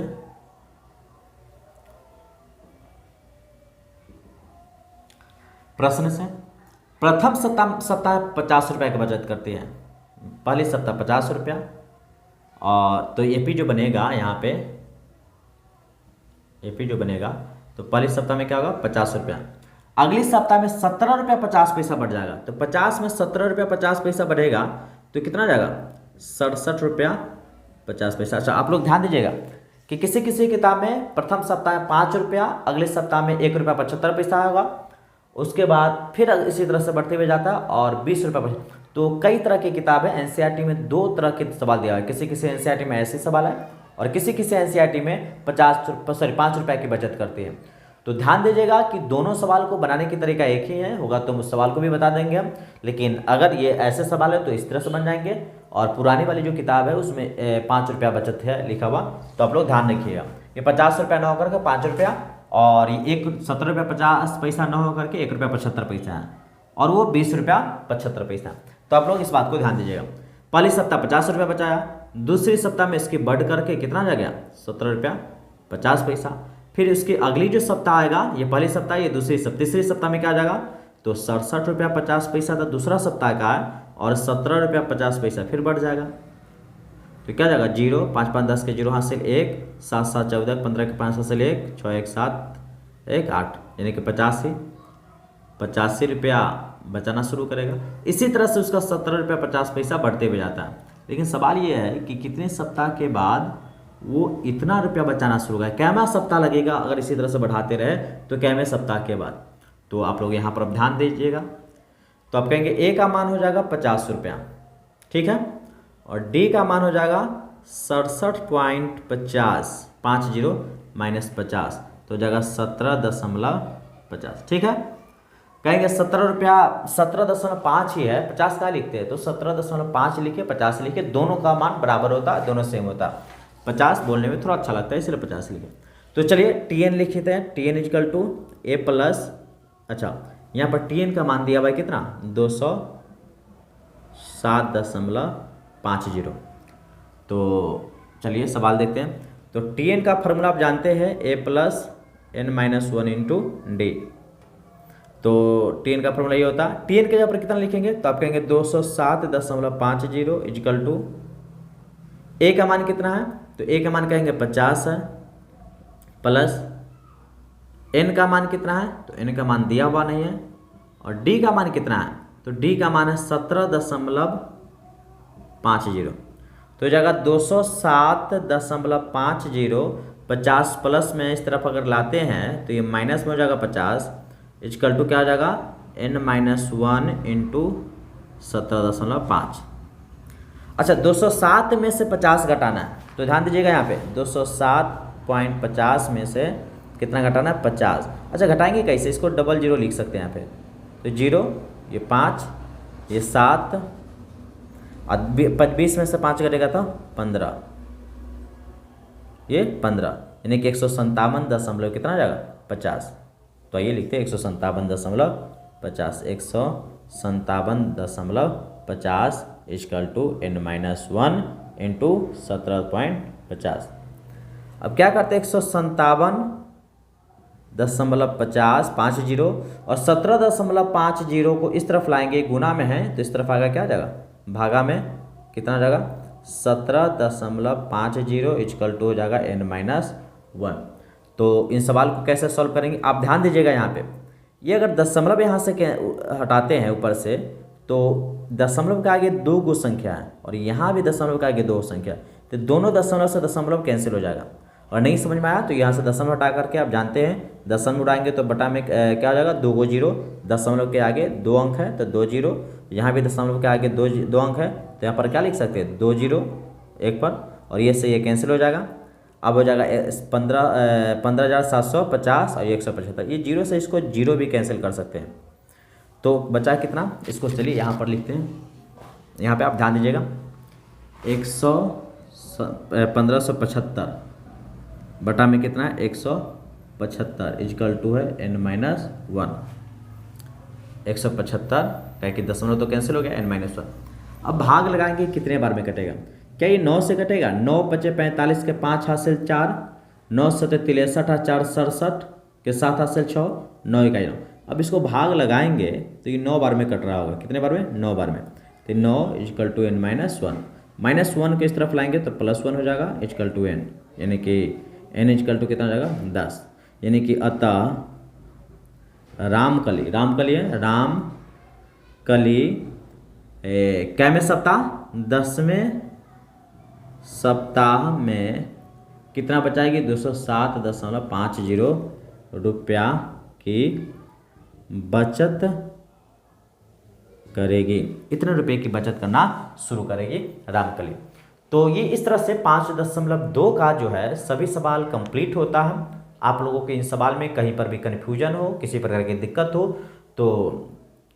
प्रथम सप्ताह 50 रुपये की बचत करती है, पहले सप्ताह 50 रुपया और तो एपी जो बनेगा यहाँ पे एपी जो बनेगा तो पहले सप्ताह में क्या होगा 50 रुपया, अगले सप्ताह में 17 रुपया 50 पैसा बढ़ जाएगा। तो 50 में 17 रुपया 50 पैसा बढ़ेगा तो कितना जाएगा 67 रुपया 50 पैसा। अच्छा आप लोग ध्यान दीजिएगा कि किसी किसी किताब में प्रथम सप्ताह में 5 रुपया, अगले सप्ताह में 1 रुपया 75 पैसा होगा, उसके बाद फिर इसी तरह से बढ़ते हुए जाता है और 20 रुपया। तो कई तरह की किताबें एनसीईआरटी में 2 तरह के सवाल दिया है। किसी एनसीईआरटी में ऐसे सवाल है और किसी एनसीईआरटी में 5 रुपये की बचत करती है। तो ध्यान दीजिएगा कि दोनों सवाल को बनाने की तरीका एक ही है, होगा तो उस सवाल को भी बता देंगे हम, लेकिन अगर ये ऐसे सवाल है तो इस तरह से बन जाएंगे। और पुरानी वाली जो किताब है उसमें 5 रुपया बचत है लिखा हुआ, तो आप लोग ध्यान रखिएगा। ये 50 रुपया न होकर के 5 रुपया और ये 17 रुपया 50 पैसा न होकर के 1 रुपया 75 पैसा है और वो 20 रुपया 75 पैसा। तो आप लोग इस बात को ध्यान दीजिएगा। पहले सप्ताह 50 रुपया बचाया, दूसरी सप्ताह में इसकी बढ़ करके कितना जा गया 17 रुपया 50 पैसा। फिर इसकी अगली जो सप्ताह आएगा, ये पहली सप्ताह ये दूसरी सप्ताह, तीसरी सप्ताह में क्या आ जाएगा तो 67 रुपया 50 पैसा था दूसरा सप्ताह का है और 17 रुपया 50 पैसा फिर बढ़ जाएगा। तो क्या जाएगा 0, 5 5 10 के 0 हासिल 1, 7 7 14, 15 के 5 हासिल 1, 6 1 7 1 8, यानी कि 85 रुपया बचाना शुरू करेगा। इसी तरह से उसका 17 रुपया 50 पैसा बढ़ते हुए जाता है। लेकिन सवाल ये है कि कितने सप्ताह के बाद वो इतना रुपया बचाना शुरू करेगा, कैमा सप्ताह लगेगा अगर इसी तरह से बढ़ाते रहे तो कैमे सप्ताह के बाद। तो आप लोग यहाँ पर अब ध्यान दीजिएगा। तो आप कहेंगे ए का मान हो जाएगा 50 रुपया, ठीक है, और डी का मान हो जाएगा 67.50, 50 माइनस 50 तो हो जाएगा 17.50, ठीक है। कहेंगे 17 रुपया 17.5 ही है, 50 का लिखते हैं तो 17.5 लिखे 50 लिखे, दोनों का मान बराबर होता है, दोनों सेम होता है। 50 बोलने में थोड़ा अच्छा लगता है इसलिए 50 लिखे। तो चलिए टीएन लिखते हैं, TN equal to A plus, अच्छा यहाँ पर टीएन का मान दिया हुआ है कितना 207.50। तो चलिए सवाल देखते हैं। तो टीएन का फॉर्मूला आप जानते हैं a plus N minus 1 into d. तो टीएन का फॉर्मूला ये होता है, टीएन के जगह पर कितना लिखेंगे तो आप कहेंगे 207.50 इक्वल टू ए का मान कितना है तो ए का मान कहेंगे 50 है, प्लस एन का मान कितना है तो एन का मान दिया हुआ नहीं है, और डी का मान कितना है तो डी का मान है 17.50। तो जगह 207.50, 50 प्लस में इस तरफ अगर लाते हैं तो ये माइनस में हो जाएगा 50 इक्वल टू क्या हो जाएगा n माइनस 1 इंटू 17.5। अच्छा 207 में से 50 घटाना है, तो ध्यान दीजिएगा यहाँ पे 207.50 में से कितना घटाना है 50। अच्छा घटाएंगे कैसे, इसको डबल जीरो लिख सकते हैं यहाँ पे, तो 0, ये 5, ये 7 और 20 में से 5 घटेगा तो 15, ये 15 यानी कि 157 दशमलव कितना आ जाएगा 50। तो आइए लिखते हैं 157.50, 157.50 इक्वल टू n-1 इंटू 17.50। अब क्या करते हैं 157.50 5 जीरो और 17.50 को इस तरफ लाएंगे, गुना में है तो इस तरफ आएगा क्या आ जाएगा भागा में, कितना आ जाएगा 17.50 इक्वल टू हो जाएगा n-1। तो इन सवाल को कैसे सॉल्व करेंगे आप ध्यान दीजिएगा, यहाँ पे ये अगर दशमलव यहाँ से हटाते हैं ऊपर से तो दशमलव के आगे 2 गो संख्या है और यहाँ भी दशमलव के आगे 2 संख्या, तो दोनों दशमलव से दशमलव कैंसिल हो जाएगा। और नहीं समझ में आया तो यहाँ से दशमलव हटा करके आप जानते हैं दशमलव उड़ाएंगे तो बटा में क्या हो जाएगा 2 गो जीरो, दशमलव के आगे 2 अंक है तो 2 जीरो, यहाँ भी दशमलव के आगे 2 अंक है तो यहाँ पर क्या लिख सकते हैं 2 जीरो एक पर, और ये से ये कैंसिल हो जाएगा। अब हो जाएगा 15,750 और 175, ये जीरो से इसको जीरो भी कैंसिल कर सकते हैं। तो बचा कितना, इसको चलिए यहाँ पर लिखते हैं, यहाँ पे आप ध्यान दीजिएगा 1575 बटा में कितना है 175 इक्वल टू है n-1, 175 क्या कि दशमलव तो कैंसिल हो गया n-1। अब भाग लगाएंगे कितने बार में कटेगा, क्या ये 9 से कटेगा, 9 × 45 के 5 हासिल 4, 9 × 7 = 63, 4 × 67 के 7 हासिल 6, 9 × 9। अब इसको भाग लगाएंगे तो ये 9 बार में कट रहा होगा, कितने बार में 9 बार में, तो 9 इक्वल टू n-1, -1 को इस तरफ लाएंगे तो +1 हो जाएगा इक्वल टू n, यानी कि n इक्वल टू कितना हो जाएगा 10, यानी कि अतः रामकली क्या में सप्ताह 10वें सप्ताह में कितना बचाएगी 207.50 रुपया की बचत करेगी, इतने रुपए की बचत करना शुरू करेगी रामकली। तो ये इस तरह से 5.2 का जो है सभी सवाल कंप्लीट होता है। आप लोगों के इन सवाल में कहीं पर भी कन्फ्यूजन हो, किसी प्रकार की दिक्कत हो तो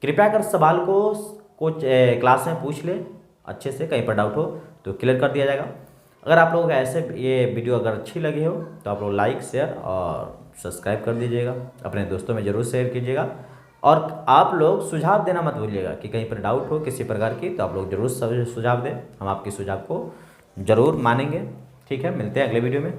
कृपया कर सवाल को क्लास में पूछ ले अच्छे से, कहीं पर डाउट हो तो क्लियर कर दिया जाएगा। अगर आप लोगों को ऐसे ये वीडियो अगर अच्छी लगी हो तो आप लोग लाइक शेयर और सब्सक्राइब कर दीजिएगा, अपने दोस्तों में ज़रूर शेयर कीजिएगा और आप लोग सुझाव देना मत भूलिएगा कि कहीं पर डाउट हो किसी प्रकार की तो आप लोग ज़रूर सुझाव दें, हम आपके सुझाव को ज़रूर मानेंगे। ठीक है, मिलते हैं अगले वीडियो में।